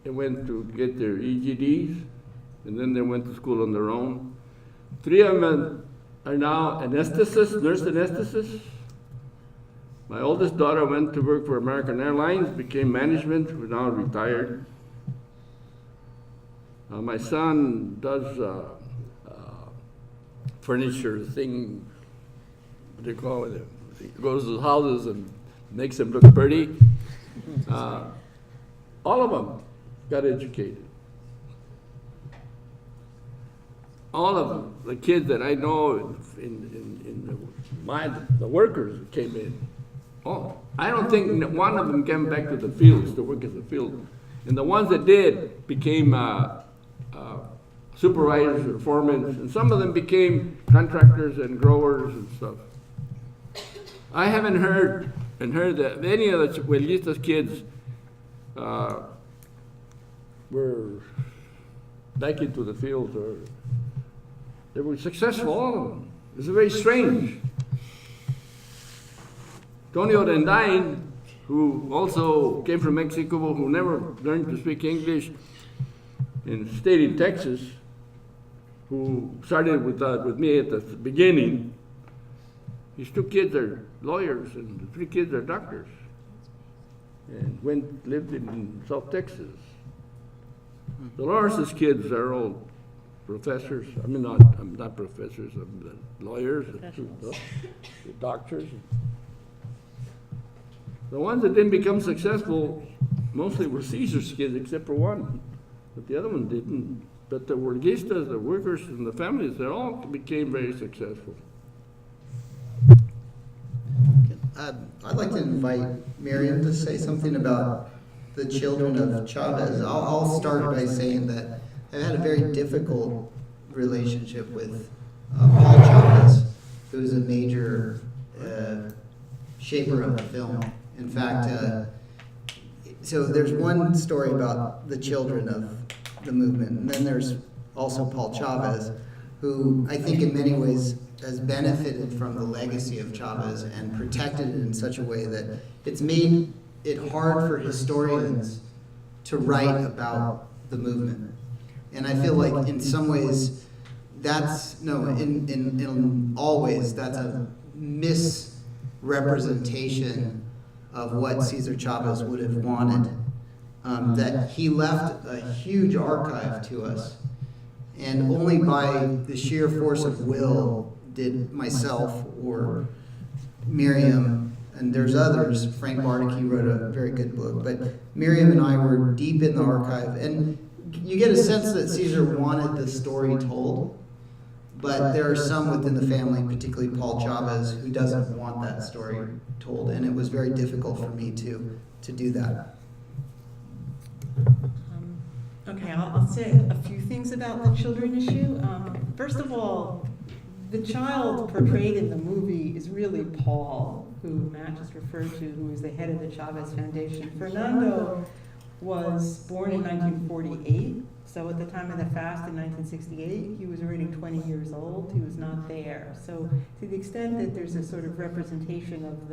and went to get their EGDs, and then they went to school on their own. 3 of them are now anesthetists, nurse anesthetists. My oldest daughter went to work for American Airlines, became management, who's now retired. My son does furniture thing, what do you call it? He goes to houses and makes them look pretty. All of them got educated. All of them, the kids that I know the workers that came in. Oh, I don't think one of them came back to the fields to work in the field. And the ones that did became supervisors or foremen, and some of them became contractors and growers and stuff. I haven't heard that any of the Huelistas kids were back into the field, or they were successful, all of them. It's very strange. Tony Orendain, who also came from Mexico, who never learned to speak English, and stayed in Texas, who started with me at the beginning. His 2 kids are lawyers, and the 3 kids are doctors, and lived in South Texas. Dolores' kids are all professors. I mean, I'm not professors, I'm lawyers, doctors. The ones that didn't become successful mostly were Cesar's kids, except for one, but the other one didn't. But the workistas, the workers and the families, they all became very successful. I'd like to invite Miriam to say something about the children of Chavez. I'll start by saying that I've had a very difficult relationship with Paul Chavez, who is a major shaper of the film. In fact, so there's one story about the children of the movement, and then there's also Paul Chavez, who I think in many ways has benefited from the legacy of Chavez and protected it in such a way that it's made it hard for historians to write about the movement. And I feel like in some ways that's, no, in all ways, that's a misrepresentation of what Cesar Chavez would have wanted. That he left a huge archive to us, and only by the sheer force of will did myself or Miriam, and there's others, Frank Barnicky wrote a very good book, but Miriam and I were deep in the archive, and you get a sense that Cesar wanted the story told, but there are some within the family, particularly Paul Chavez, who doesn't want that story told, and it was very difficult for me to do that. Okay, I'll say a few things about the children issue. First of all, the child portrayed in the movie is really Paul, who Matt just referred to, who is the head of the Chavez Foundation. Fernando was born in 1948, so at the time of the fast in 1968, he was already 20 years old. He was not there. So to the extent that there's a sort of representation of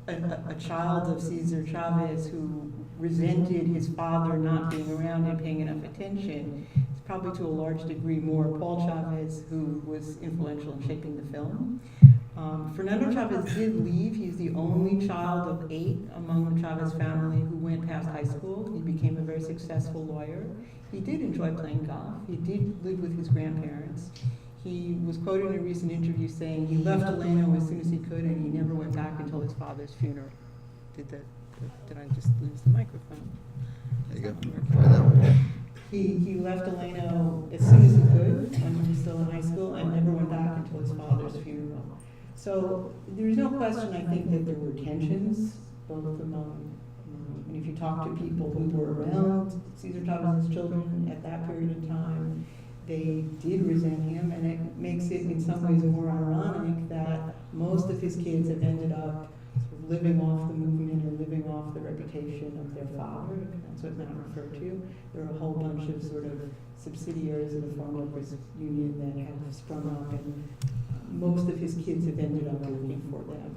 a child of Cesar Chavez who resented his father not being around and paying enough attention, it's probably to a large degree more Paul Chavez, who was influential in shaping the film. Fernando Chavez did leave. He's the only child of 8 among the Chavez family who went past high school. He became a very successful lawyer. He did enjoy playing golf. He did live with his grandparents. He was quoted in a recent interview saying he left Delano as soon as he could, and he never went back until his father's funeral. Did I just lose the microphone? There you go. Try that one. He left Delano as soon as he could, when he was still in high school, and never went back until his father's funeral. So there's no question, I think, that there were tensions, both among, and if you talk to people who were around Cesar Chavez's children at that period of time, they did resent him, and it makes it in some ways more ironic that most of his kids have ended up sort of living off the movement or living off the reputation of their father. That's what Matt referred to. There are a whole bunch of sort of subsidiaries of the Farm Workers Union that have sprung up, and most of his kids have ended up working for them.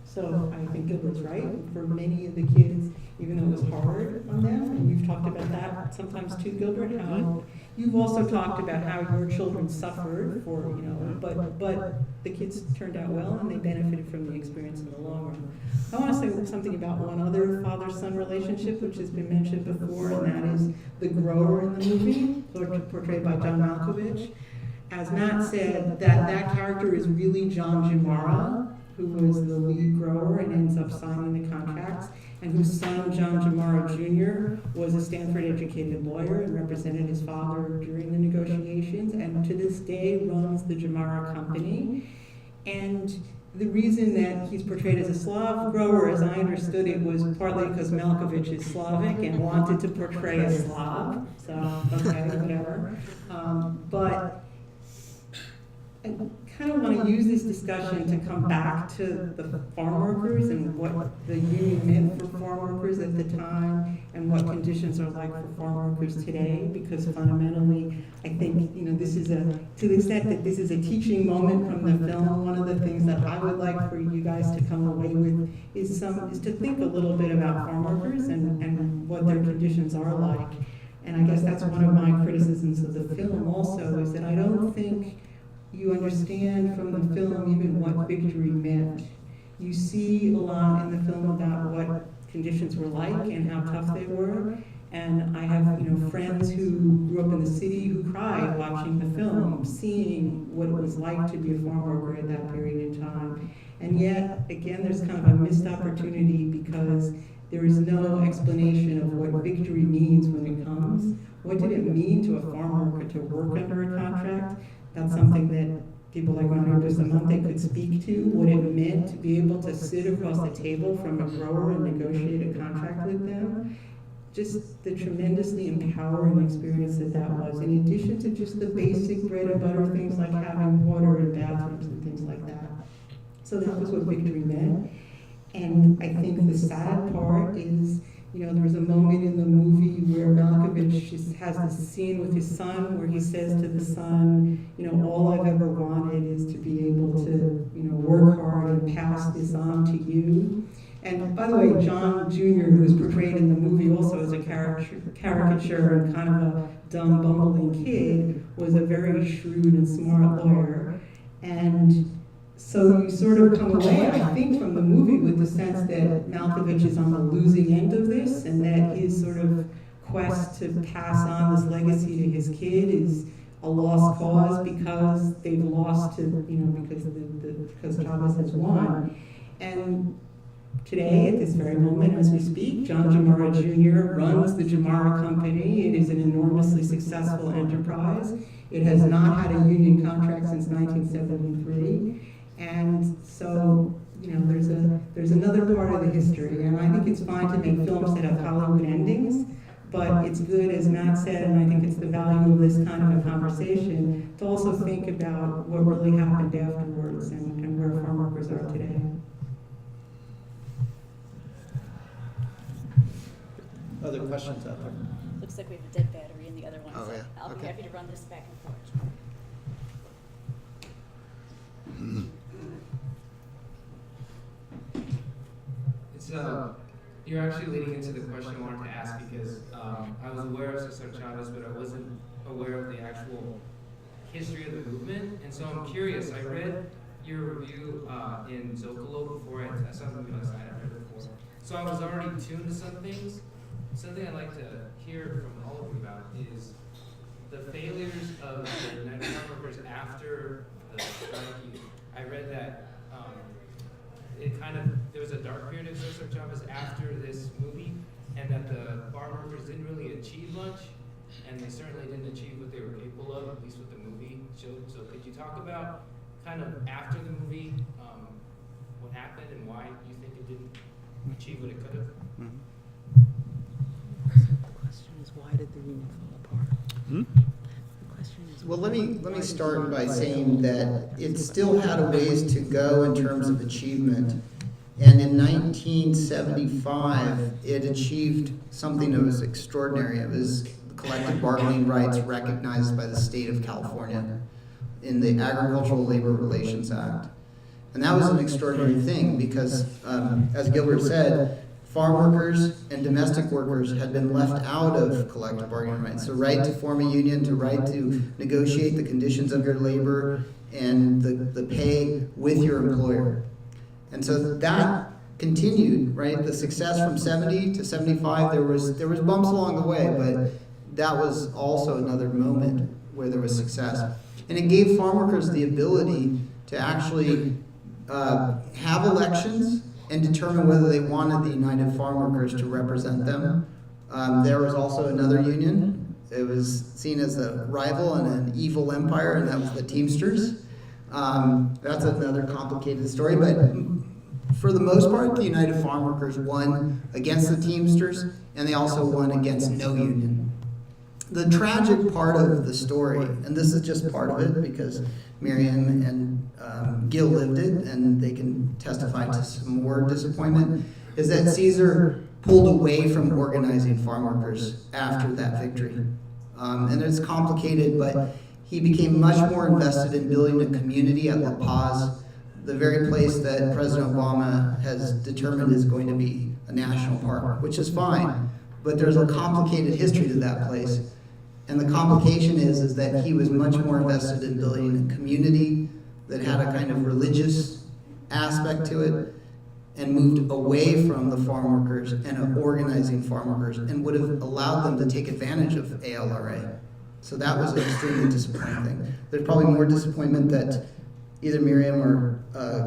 So I think Gilbert's right. For many of the kids, even though it was hard on them, and you've talked about that sometimes too, Gilbert, how you've also talked about how your children suffered for, but the kids turned out well and they benefited from the experience in the long run. I want to say something about one other father-son relationship, which has been mentioned before, and that is the grower in the movie, portrayed by John Malkovich. As Matt said, that character is really John Jamara, who was the lead grower and ends up signing the contracts, and whose son, John Jamara Jr., was a Stanford-educated lawyer and represented his father during the negotiations, and to this day runs the Jamara Company. And the reason that he's portrayed as a Slav grower, as I understood it, was partly because Malkovich is Slavic and wanted to portray a Slav, so, okay, whatever. But I kind of want to use this discussion to come back to the farm workers and what the union meant for farm workers at the time and what conditions are like for farm workers today, because fundamentally I think, this is to the extent that this is a teaching moment from the film, one of the things that I would like for you guys to come away with is to think a little bit about farm workers and what their conditions are like. And I guess that's one of my criticisms of the film also, is that I don't think you understand from the film even what victory meant. You see a lot in the film about what conditions were like and how tough they were. And I have, friends who grew up in the city who cried watching the film, seeing what it was like to be a farm worker at that period in time. And yet, again, there's kind of a missed opportunity because there is no explanation of what victory means when it comes. What did it mean to a farm worker to work under a contract? That's something that people like Mario Bustamante could speak to, what it meant to be able to sit across the table from a grower and negotiate a contract with them. Just the tremendously empowering experience that was, in addition to just the basic bread and butter things like having water and bathrooms and things like that. So that was what victory meant. And I think the sad part is, you know, there was a moment in the movie where Malkovich just has this scene with his son where he says to the son, you know, all I've ever wanted is to be able to, you know, work hard and pass this on to you. And by the way, John Jr., who was portrayed in the movie also as a caricature and kind of a dumb, bumbling kid, was a very shrewd and smart lawyer. And so you sort of come away, I think, from the movie with the sense that Malkovich is on the losing end of this, and that his sort of quest to pass on this legacy to his kid is a lost cause because they've lost to, you know, because Chavez has won. And today, at this very moment as we speak, John Jamara Jr. runs the Jamara Company. It is an enormously successful enterprise. It has not had a union contract since 1973. And so, you know, there's another part of the history, and I think it's fine to make films that have Hollywood endings, but it's good, as Matt said, and I think it's the value of this kind of a conversation, to also think about what really happened afterwards and where farm workers are today. Other questions out there? Looks like we have a dead battery in the other one, Oh, so yeah. I'll be Okay. happy to run this back and forth. It's you're actually leading into the question I wanted to ask because I was aware of Cesar Chavez, but I wasn't aware of the actual history of the movement, and so I'm curious. I read your review in Zocalo before I saw the movie last night. I read it before, so I was already tuned to some things. Something I'd like to hear from all of you about is the failures of the United Farm Workers after the strike. I read that there was a dark period of Cesar Chavez after this movie, and that the farm workers didn't really achieve much, and they certainly didn't achieve what they were capable of, at least what the movie showed. So could you talk about kind of after the movie, what happened and why you think it didn't achieve what it could have? The question is, why did the union fall apart? The question is, Well, let me start by saying that it still had a ways to go in terms of achievement. And in 1975, it achieved something that was extraordinary. It was collective bargaining rights recognized by the state of California in the Agricultural Labor Relations Act. And that was an extraordinary thing because, as Gilbert said, farm workers and domestic workers had been left out of collective bargaining rights. So right to form a union, to right to negotiate the conditions of your labor and the pay with your employer. And so that continued, right? The success from 70 to 75, there was bumps along the way, but that was also another moment where there was success. And it gave farm workers the ability to actually have elections and determine whether they wanted the United Farm Workers to represent them. There was also another union. It was seen as a rival and an evil empire, and that was the Teamsters. That's another complicated story, but for the most part, the United Farm Workers won against the Teamsters, and they also won against no union. The tragic part of the story, and this is just part of it because Miriam and Gil lived it, and they can testify to some more disappointment, is that Cesar pulled away from organizing farm workers after that victory. And it's complicated, but he became much more invested in building a community at La Paz, the very place that President Obama has determined is going to be a national park, which is fine, but there's a complicated history to that place. And the complication is that he was much more invested in building a community that had a kind of religious aspect to it and moved away from the farm workers and organizing farm workers and would have allowed them to take advantage of ALRA. So that was an extremely disappointing thing. There's probably more disappointment that either Miriam or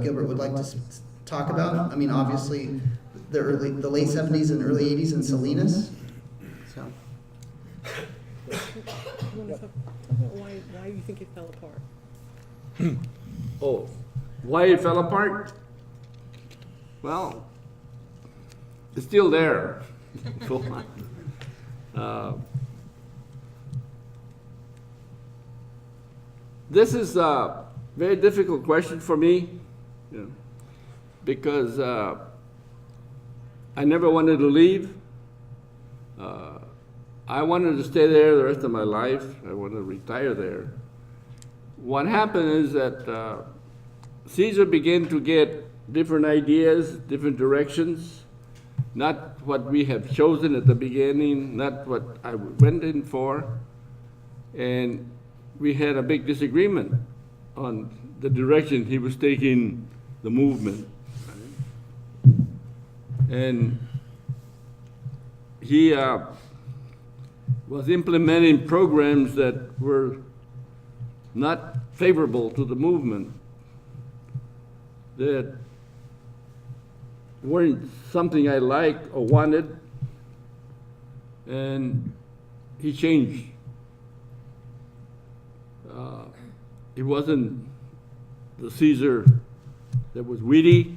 Gilbert would like to talk about. I mean, obviously, the late 70s and early 80s in Salinas. So, You want to talk about why you think it fell apart? Oh, why it fell apart? Well, it's still there. This is a very difficult question for me, you know, because I never wanted to leave. I wanted to stay there the rest of my life. I wanted to retire there. What happened is that Cesar began to get different ideas, different directions, not what we have chosen at the beginning, not what I went in for, and we had a big disagreement on the direction he was taking the movement. And he was implementing programs that were not favorable to the movement, that weren't something I liked or wanted, and he changed. It wasn't the Cesar that was witty,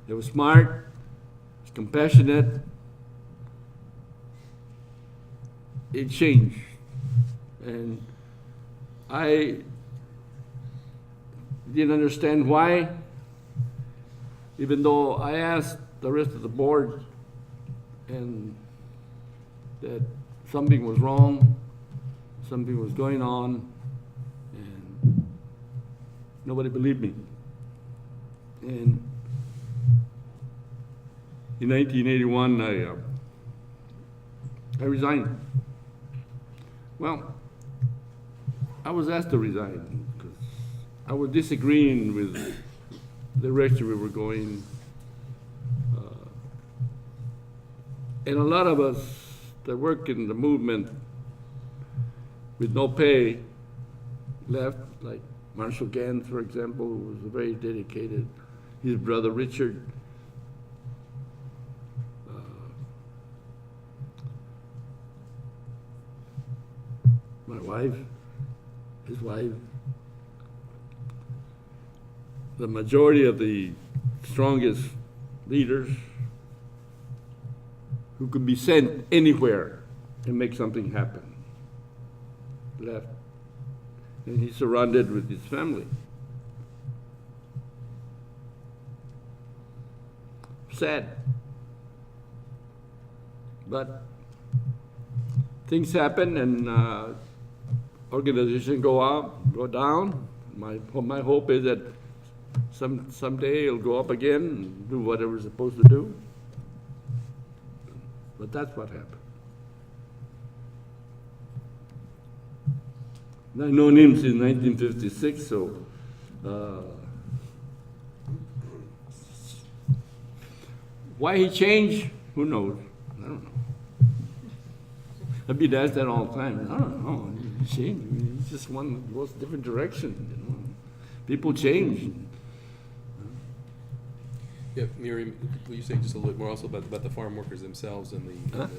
that was smart, was compassionate. It changed. And I didn't understand why, even though I asked the rest of the board and that something was wrong, something was going on, and nobody believed me. And in 1981, I resigned. Well, I was asked to resign because I was disagreeing with the direction we were going. And a lot of us that work in the movement with no pay left, like Marshall Gans, for example, who was very dedicated. His brother Richard. My wife, his wife. The majority of the strongest leaders who could be sent anywhere and make something happen left. And he's surrounded with his family. Sad. But things happen and organizations go up, go down. My hope is that someday it'll go up again and do whatever it's supposed to do. But that's what happened. And I've known him since 1956, so why he changed, who knows? I don't know. I've been asked that all the time. I don't know. He changed. I mean, he just goes a different direction. You know? People change. Yeah, Miriam, will you say just a little bit more also about the farm workers themselves and the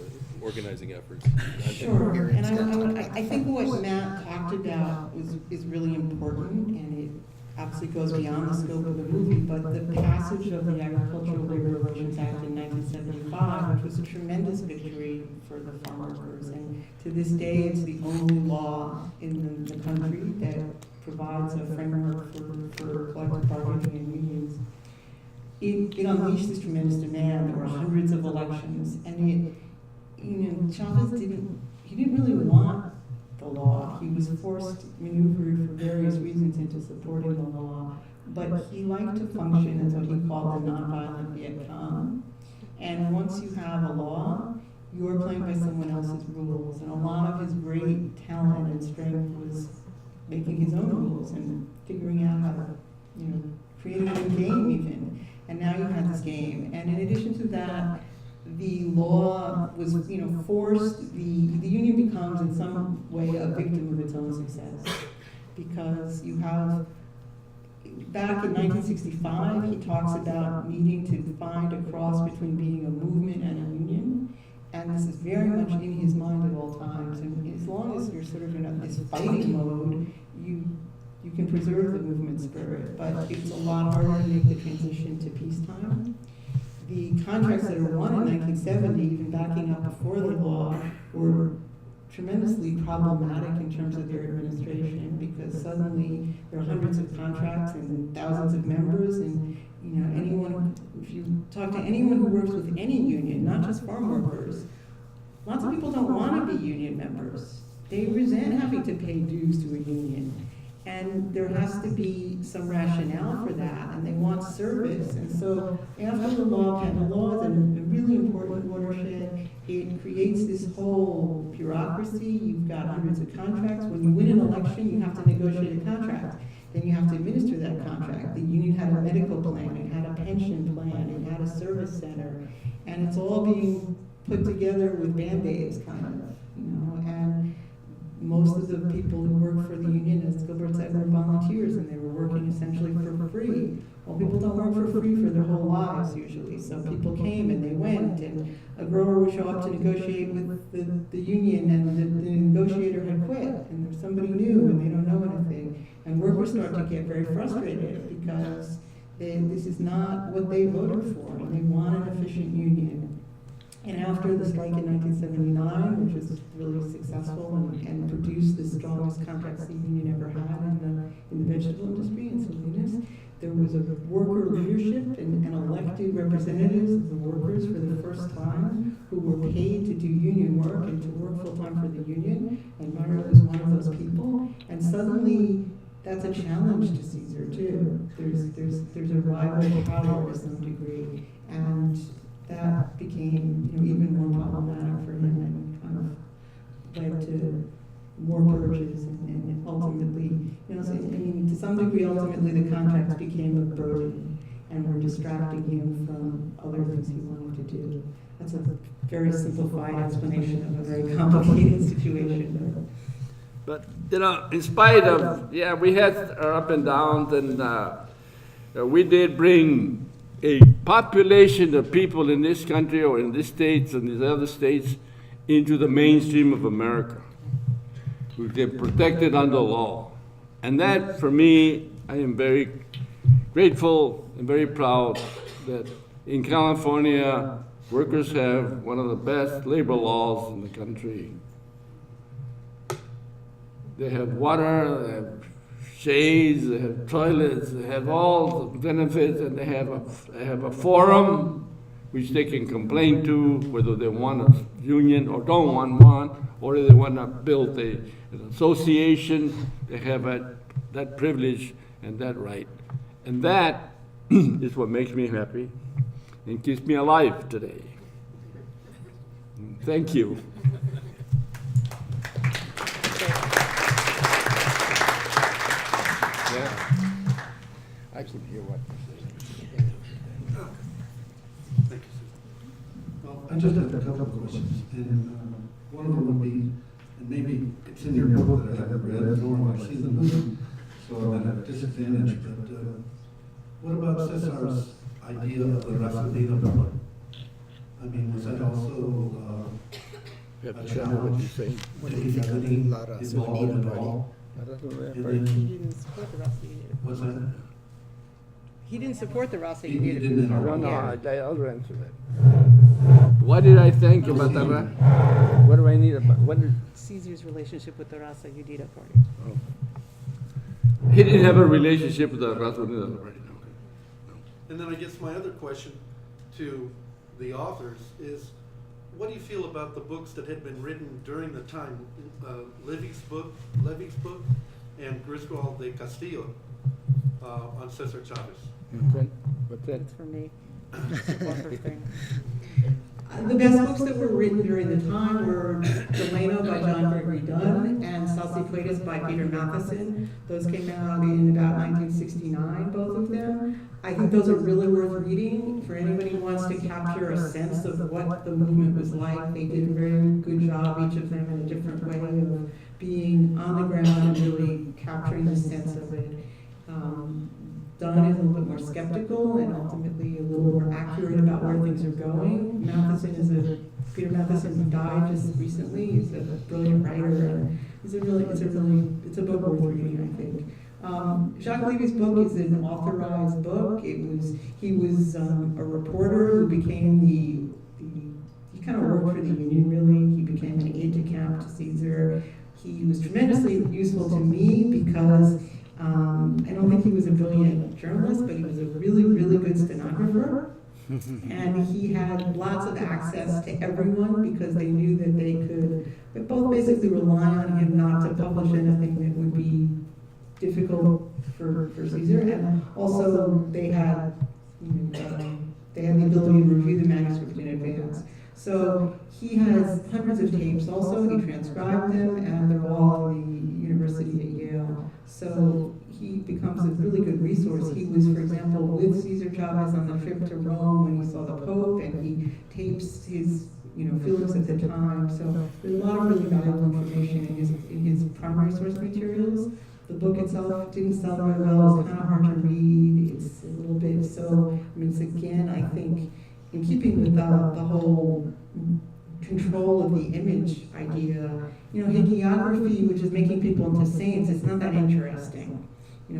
organizing efforts? Sure, and I think what Matt talked about is really important, and it obviously goes beyond the scope of the movie, but the passage of the Agricultural Labor Relations Act in 1975, which was a tremendous victory for the farm workers, and to this day, it's the only law in the country that provides a framework for collective bargaining and unions. It unleashed this tremendous demand. There were hundreds of elections, and Chavez didn't really want the law. He was forced, maneuvered for various reasons into supporting the law, but he liked to function as what he called the nonviolent Viet Cong. And once you have a law, you're playing by someone else's rules, and a lot of his great talent and strength was making his own rules and figuring out how to, create a new game even. And now you have this game. And in addition to that, the law was, forced, the union becomes in some way a victim of its own success. Because you have back in 1965, he talks about needing to find a cross between being a movement and a union. And this is very much in his mind at all times. And as long as you're sort of in this fighting mode, you can preserve the movement spirit. But it's a lot harder to make the transition to peacetime. The contracts that were won in 1970, even backing up before the law, were tremendously problematic in terms of their administration, because suddenly there are hundreds of contracts and thousands of members, and anyone, if you talk to anyone who works with any union, not just farm workers, lots of people don't want to be union members. They resent having to pay dues to a union. And there has to be some rationale for that, and they want service. And so after the law is a really important watershed. It creates this whole bureaucracy. You've got hundreds of contracts. When you win an election, you have to negotiate a contract. Then you have to administer that contract. The union had a medical plan, it had a pension plan, it had a service center. And it's all being put together with Band-Aids, kind of, and most of the people who work for the union, as Gilbert said, were volunteers, and they were working essentially for free. Well, people don't work for free for their whole lives usually. So people came and they went, and a grower would show up to negotiate with the union, and the negotiator had quit, and there's somebody new, and they don't know anything. And workers start to get very frustrated because this is not what they voted for, and they want an efficient union. And after the strike in 1979, which was really successful and produced the strongest contracts the union ever had in the vegetable industry in Salinas, there was a worker leadership and elected representatives of the workers for the first time who were paid to do union work and to work full-time for the union, and Mario was one of those people. And suddenly, that's a challenge to Cesar too. There's a rival power to some degree, and that became even more problematic for him, and kind of led to more purges, and ultimately, to some degree, ultimately the contracts became a burden and were distracting him from other things he wanted to do. That's a very simplified explanation of a very complicated situation. But, in spite of, we had our up and downs, and we did bring a population of people in this country or in this states and these other states into the mainstream of America, who get protected under law. And that, for me, I am very grateful and very proud that in California, workers have one of the best labor laws in the country. They have water, they have shades, they have toilets, they have all the benefits, and they have a forum which they can complain to, whether they want a union or don't want one, or they want to build an association. They have that privilege and that right. And that is what makes me happy and keeps me alive today. Thank you. I can hear what Thank you, Susan. Well, I just have a couple of questions, and one of them would be, and maybe it's in your book that I haven't read, nor have I seen the movie, so I'm at a disadvantage, but what about Cesar's idea of the Raza Unida part? I mean, was that also You have to tell me what you're saying. did he have any involvement at all? He didn't support the Raza Unida. What's that? He didn't support the Raza He Unida. didn't at all? No, I'll answer that. What did I think about that? What do I need about, what did? Cesar's relationship with the Raza Unida party. He didn't have a relationship with the Raza Unida Party, no. And then I guess my other question to the authors is, what do you feel about the books that had been written during the time, Levy's book, and Griswold de Castillo on Cesar Chavez? What's that? That's for me. The best books that were written during the time were Delano by John Gregory Dunn and Salsipuedes by Peter Matheson. Those came out in about 1969, both of them. I think those are really worth reading for anybody who wants to capture a sense of what the movement was like. They did a very good job, each of them in a different way, of being on the ground and really capturing the sense of it. Dunn is a little bit more skeptical and ultimately a little more accurate about where things are going. Peter Matheson, who died just recently, is a brilliant writer, and it's a book worth reading, I think. Jacques Levy's book is an authorized book. He was a reporter who became he kind of worked for the Union, really. He became an aide-de-camp to Cesar. He was tremendously useful to me because I don't think he was a brilliant journalist, but he was a really, really good stenographer. And he had lots of access to everyone because they knew that they could both basically rely on him not to publish anything that would be difficult for Cesar. And also they had the ability to review the manuscript in advance. So he has hundreds of tapes also, he transcribed them, and they're all in the University at Yale. So he becomes a really good resource. He was, for example, with Cesar Chavez on the trip to Rome when he saw the Pope, and he tapes his feelings at the time. So there's a lot of really valuable information in his primary source materials. The book itself didn't sell very well, it's kind of hard to read, it's a little bit, so, it's again, I think, in keeping with the whole control of the image idea, hagiography, which is making people into saints, it's not that interesting.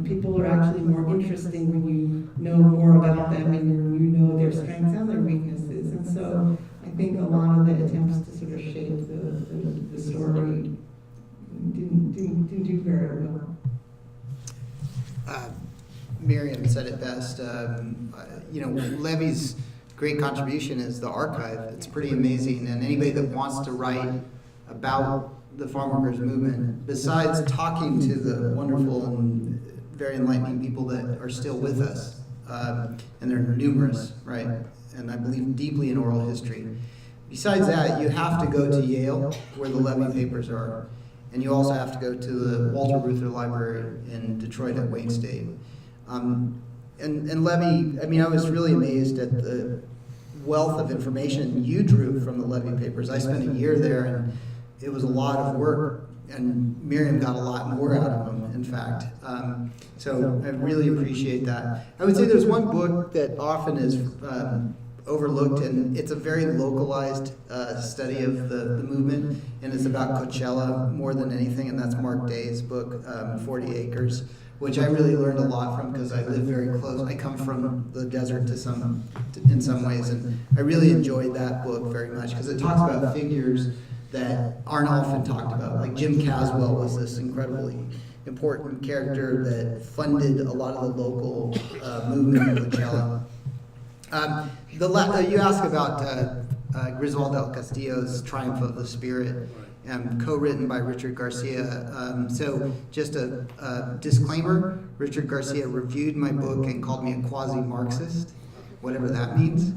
People are actually more interesting when you know more about them and you know their strengths and their weaknesses. And so I think a lot of the attempts to sort of shape the story didn't do very well. Miriam said it best. Levy's great contribution is the archive. It's pretty amazing, and anybody that wants to write about the farm workers movement, besides talking to the wonderful and very enlightening people that are still with us, and they're numerous, right? And I believe deeply in oral history. Besides that, you have to go to Yale, where the Levy papers are, and you also have to go to the Walter Reuther Library in Detroit at Wayne State. And Levy, I was really amazed at the wealth of information you drew from the Levy papers. I spent a year there, and it was a lot of work, and Miriam got a lot more out of them, in fact. So I really appreciate that. I would say there's one book that often is overlooked, and it's a very localized study of the movement, and it's about Coachella more than anything, and that's Mark Day's book, 40 Acres, which I really learned a lot from because I live very close. I come from the desert in some ways, and I really enjoyed that book very much because it talks about figures that aren't often talked about. Like Jim Caswell was this incredibly important character that funded a lot of the local movement in Coachella. You asked about Griswold del Castillo's Triumph of the Spirit, co-written by Richard Garcia. So just a disclaimer, Richard Garcia reviewed my book and called me a quasi-Marxist, whatever that means.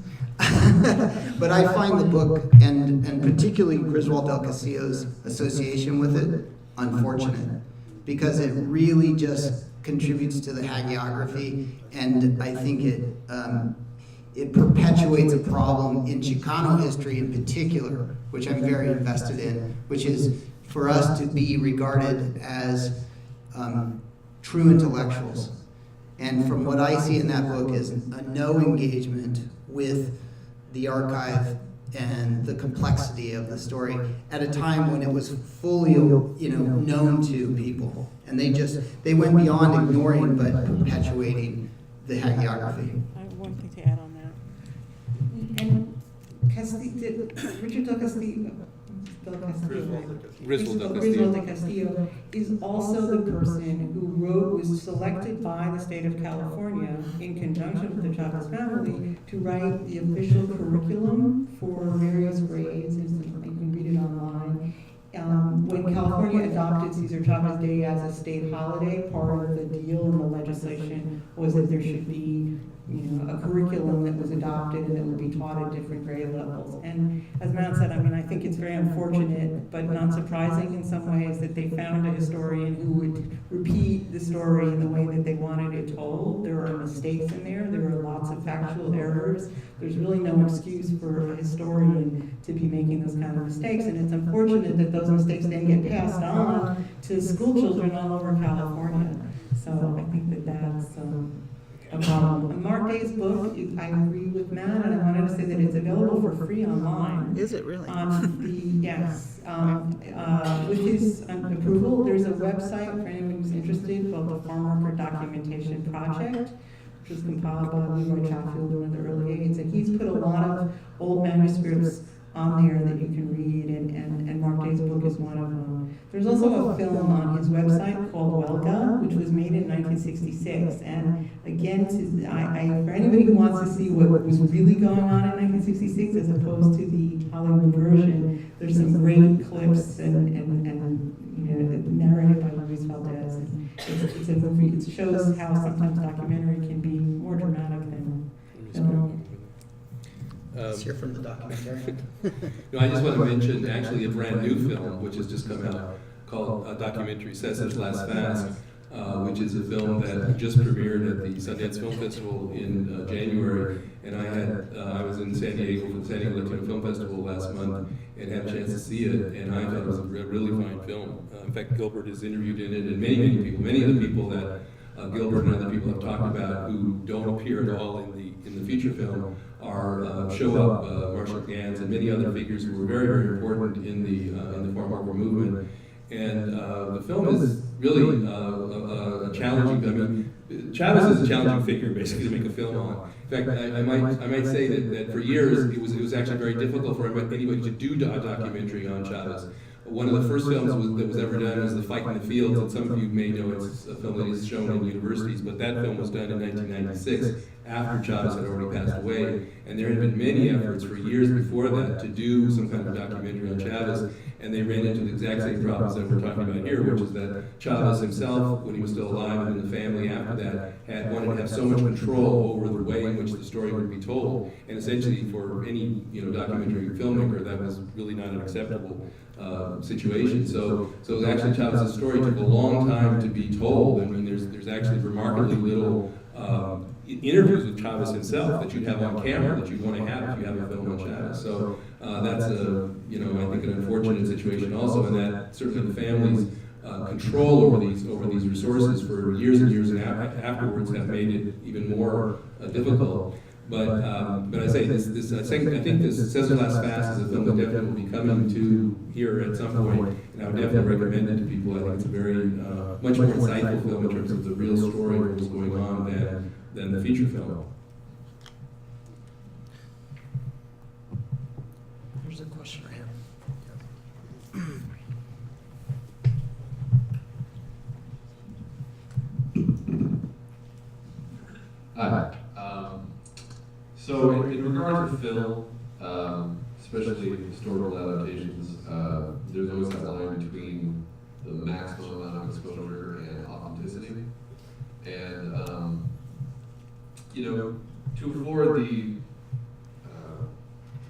But I find the book, and particularly Griswold del Castillo's association with it, unfortunate, because it really just contributes to the hagiography, and I think it perpetuates a problem in Chicano history in particular, which I'm very invested in, which is for us to be regarded as true intellectuals. And from what I see in that book is a no engagement with the archive and the complexity of the story at a time when it was fully, known to people. And they went beyond ignoring but perpetuating the hagiography. I have one thing to add on that. And Richard del Castillo, Griswold del Castillo is also the person who was selected by the state of California in conjunction with the Chavez family to write the official curriculum for various grades. You can read it online. When California adopted Cesar Chavez Day as a state holiday, part of the deal in the legislation was that there should be a curriculum that was adopted and that would be taught at different grade levels. And as Matt said, I think it's very unfortunate, but not surprising in some ways, that they found a historian who would repeat the story in the way that they wanted it told. There are mistakes in there. There are lots of factual errors. There's really no excuse for a historian to be making those kind of mistakes. And it's unfortunate that those mistakes then get passed on to school children all over California. So I think that that's a problem. Mark Day's book, I agree with Matt, and I wanted to say that it's available for free online. Is it really? Yes, with his approval, there's a website for anyone who's interested called the Farm Worker Documentation Project, which was compiled by Leroy Chatfield, one of the early aides, and he's put a lot of old manuscripts on there that you can read, and Mark Day's book is one of them. There's also a film on his website called Welga, which was made in 1966, and again, for anybody who wants to see what was really going on in 1966 as opposed to the Hollywood version, there's some great clips and you know, narrated by Luis Valdez. And it's a movie. It shows how sometimes documentary can be more dramatic than film. Let's hear from the documentarian. No, I just want to mention actually a brand new film which has just come out called documentary Cesar's Last Fast, which is a film that just premiered at the Sundance Film Festival in January. And I was in San Diego for the San Diego Latino Film Festival last month and had a chance to see it, and I thought it was a really fine film. In fact, Gilbert is interviewed in it, and many of the people that Gilbert and other people have talked about who don't appear at all in the feature film show up, Marshall Gans and many other figures who were very, very important in the farm worker movement. And the film is really a challenging. I mean, Chavez is a challenging figure basically to make a film on. In fact, I might say that for years it was actually very difficult for anybody to do a documentary on Chavez. One of the first films that was ever done was The Fight in the Fields, and some of you may know it's a film that is shown in universities, but that film was done in 1996 after Chavez had already passed away, and there had been many efforts for years before that to do some kind of documentary on Chavez, and they ran into the exact same problems that we're talking about here, which is that Chavez himself, when he was still alive, and then the family after that, had wanted to have so much control over the way in which the story would be told, and essentially for any documentary filmmaker, that was really not an acceptable situation. So actually Chavez's story took a long time to be told. I mean, there's actually remarkably little interviews with Chavez himself that you'd have on camera that you'd want to have if you have a film on Chavez. So that's I think an unfortunate situation also, and that certainly the family's control over these resources for years and years and afterwards have made it even more difficult. But I say I think this Cesar's Last Fast is a film that definitely will be coming to here at some point, and I would definitely recommend it to people. I think it's a very much more insightful film in terms of the real story of what's going on than the feature film. There's a question right here. Hi. So in regard to film, especially historical adaptations, there's always that line between the maximum amount of exposure and authenticity. And, to afford the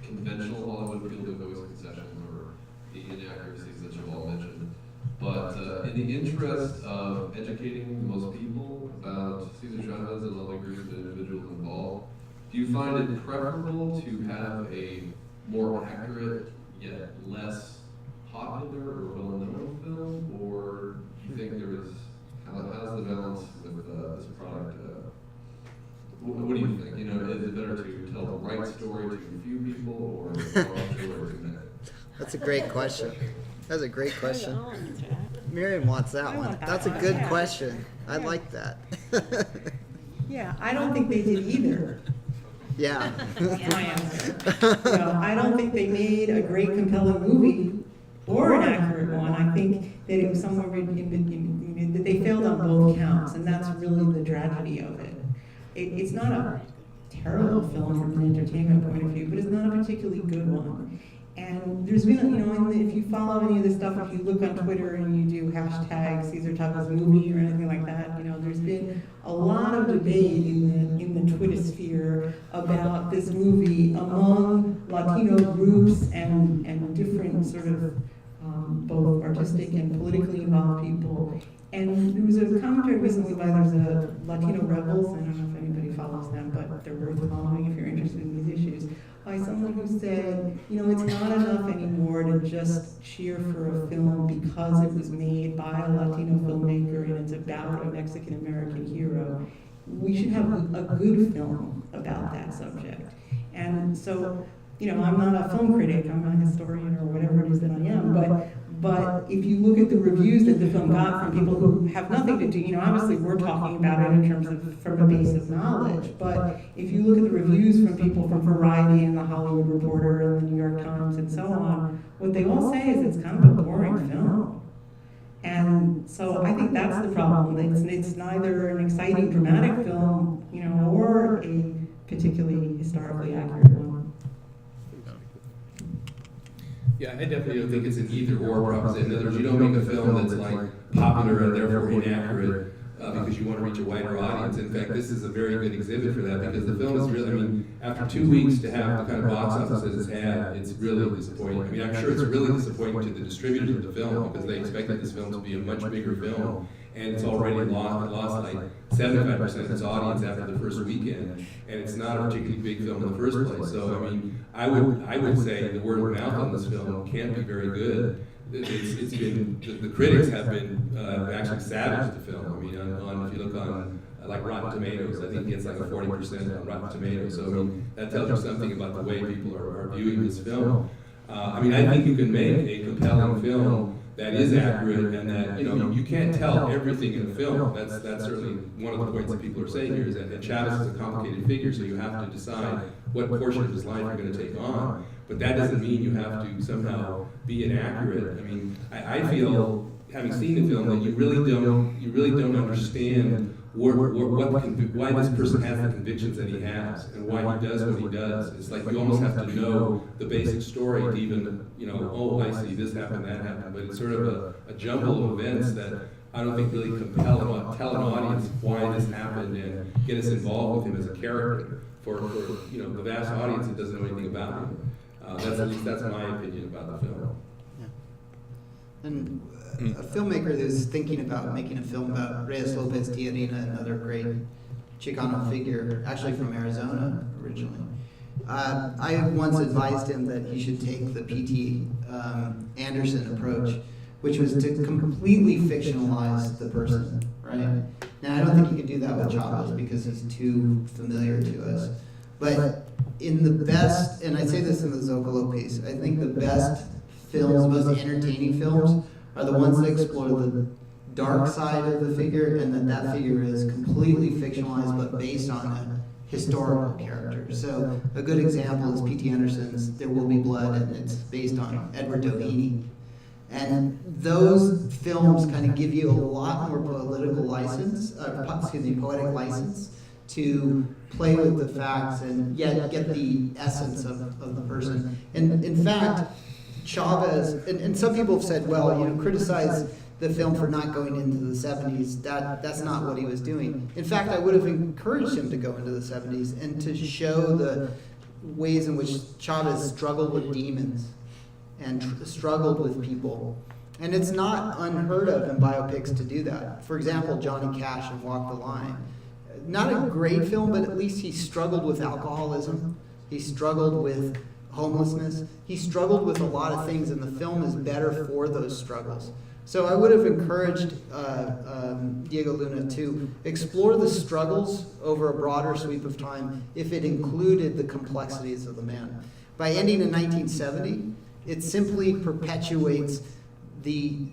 conventional Hollywood field of voice concession or the inaccuracies that you've all mentioned, but in the interest of educating most people about Cesar Chavez and all the groups of individuals involved, do you find it preferable to have a more accurate yet less popular or well-known film, or do you think there is, how's the balance with this product? What do you think? Is it better to tell the right story to a few people or the wrong story to many? That's a great question. That's a great question. I'll answer that. Miriam wants that I one. want that That's a one, good yeah. question. I Yeah. like that. Yeah, I don't think they did either. Yeah. That's my answer. I don't think they made a great, compelling movie or an accurate one. I think that it was somewhere that they failed on both counts, and that's really the tragedy of it. It's not a terrible film from an entertainment point of view, but it's not a particularly good one. And there's been, if you follow any of this stuff, if you look on Twitter and you do hashtag Cesar Chavez movie or anything like that, there's been a lot of debate in the Twitter sphere about this movie among Latino groups and different sort of both artistic and politically involved people. And there was a commentary recently by there's a Latino Rebels, I don't know if anybody follows them, but they're worth following if you're interested in these issues, by someone who said, you know, it's not enough anymore to just cheer for a film because it was made by a Latino filmmaker and it's about a Mexican-American hero. We should have a good film about that subject. And so, you know, I'm not a film critic, I'm not a historian or whatever it is that I am, but if you look at the reviews that the film got from people who have nothing to do, you know, obviously we're talking about it in terms of from a base of knowledge, but if you look at the reviews from people from Variety and the Hollywood Reporter and the New York Times and so on, what they all say is it's kind of a boring film. And so I think that's the problem. It's neither an exciting dramatic film, you know, or a particularly historically accurate one. Yeah, I definitely don't think it's an either-or proposition. In other words, you don't make a film that's like popular and therefore inaccurate because you want to reach a wider audience. In fact, this is a very good exhibit for that because the film is really, I mean, after 2 weeks to have the kind of box office that it's had, it's really disappointing. I mean, I'm sure it's really disappointing to the distributors of the film because they expected this film to be a much bigger film. And it's already lost like 75% of its audience after the first weekend, and it's not a particularly big film in the first place. So I mean, I would say the word of mouth on this film can't be very good. It's been the critics have been actually savage the film. I mean, on if you look on like Rotten Tomatoes, I think it gets like a 40% on Rotten Tomatoes. So I mean, that tells you something about the way people are viewing this film. I mean, I think you can make a compelling film that is accurate and that, you know, you can't tell everything in a film. That's certainly one of the points that people are saying here is that Chavez is a complicated figure, so you have to decide what portion of his life you're going to take on. But that doesn't mean you have to somehow be inaccurate. I mean, I feel, having seen the film, that you really don't understand why this person has the convictions that he has and why he does what he does. It's like you almost have to know the basic story to even, you know, oh, I see, this happened, that happened. But it's sort of a jumble of events that I don't think really compel tell an audience why this happened and get us involved with him as a character. For you know, the vast audience that doesn't know anything about him. At least that's my opinion about the film. Yeah. And a filmmaker who's thinking about making a film about Reyes Lopez Tijerina, another great Chicano figure, actually from Arizona originally. I once advised him that he should take the P.T. Anderson approach, which was to completely fictionalize the person, right? Now, I don't think you can do that with Chavez because he's too familiar to us. But in the best, and I say this in the Zocalo piece, I think the best films, the most entertaining films, are the ones that explore the dark side of the figure and that figure is completely fictionalized but based on a historical character. So a good example is P.T. Anderson's There Will Be Blood, and it's based on Edward Doheny. And those films kind of give you a lot more political license, poetic license to play with the facts and yet get the essence of the person. And in fact, Chavez, and some people have said, well, you know, criticize the film for not going into the 70s. That's not what he was doing. In fact, I would have encouraged him to go into the 70s and to show the ways in which Chavez struggled with demons and struggled with people. And it's not unheard of in biopics to do that. For example, Johnny Cash in Walk the Line. Not a great film, but at least he struggled with alcoholism. He struggled with homelessness. He struggled with a lot of things, and the film is better for those struggles. So I would have encouraged Diego Luna to explore the struggles over a broader sweep of time if it included the complexities of the man. By ending in 1970, it simply perpetuates the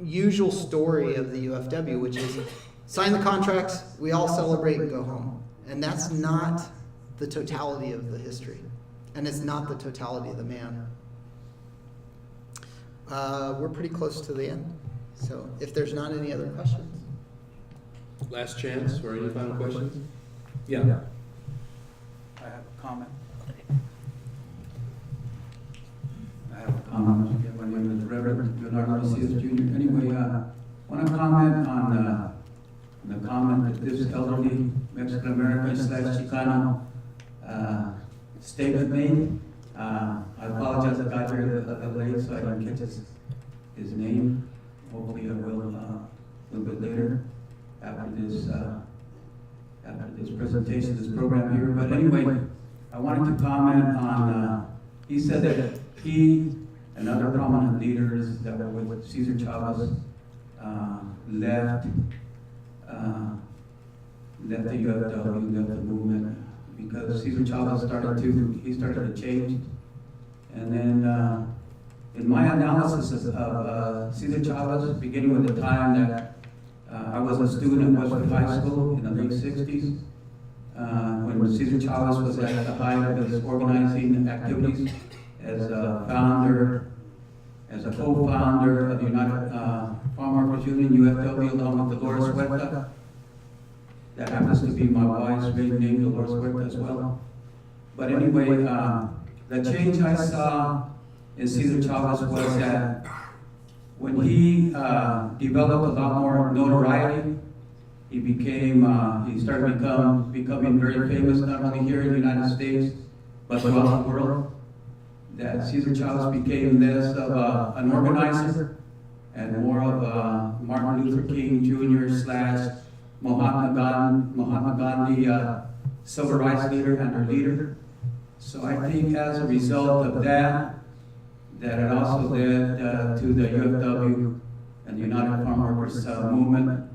usual story of the UFW, which is sign the contracts, we all celebrate and go home. And that's not the totality of the history. And it's not the totality of the man. We're pretty close to the end. So if there's not any other questions. Last chance for any final questions? Yeah. I have a comment. My name is Reverend Leonardo Macias Jr. Anyway, I want to comment on the comment that this elderly Mexican-American / Chicano statement made. I apologize, I got here a little late, so I didn't catch his name. Hopefully I will a little bit later after this presentation, this program here. But anyway, I wanted to comment on, he said that he and other prominent leaders that were with Cesar Chavez left the UFW, left the movement, because Cesar Chavez started to change. And then in my analysis of Cesar Chavez, beginning with the time that I was a student at Westwood High School in the late 60s, when Cesar Chavez was at the height of his organizing activities as a founder, as a co-founder of the United Farm Workers Union, UFW, along with Dolores Huerta. That happens to be my wife's maiden name, Dolores Huerta, as well. But anyway, the change I saw in Cesar Chavez was that when he developed a lot more notoriety, he started becoming very famous, not only here in the United States, but throughout the world. That Cesar Chavez became less of an organizer and more of a Martin Luther King Jr. / Mahatma Gandhi civil rights leader and our leader. So I think as a result of that it also led to the UFW and the United Farm Workers movement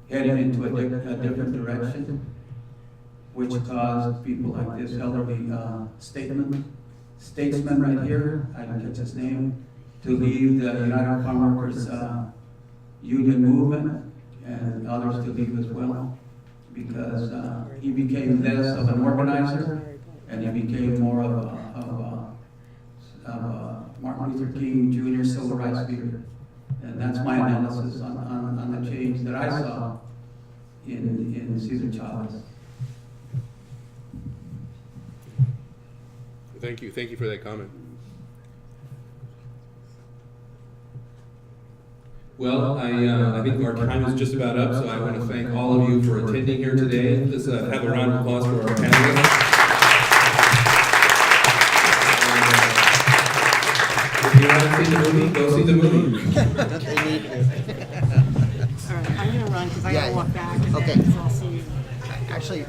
heading into a different direction, which caused people like this elderly statesman right here, I don't catch his name, to leave the United Farm Workers Union movement, and others to leave as well, because he became less of an organizer, and he became more of a Martin Luther King Jr. civil rights leader. And that's my analysis on the change that I saw in Cesar Chavez. Thank you for that comment. Well, I think our time is just about up, so I want to thank all of you for attending here today. Let's have a round of applause for our panelists. If you haven't seen the movie, go see the movie. All right, I'm gonna run because I gotta walk back and Okay. then I'll see you. Actually,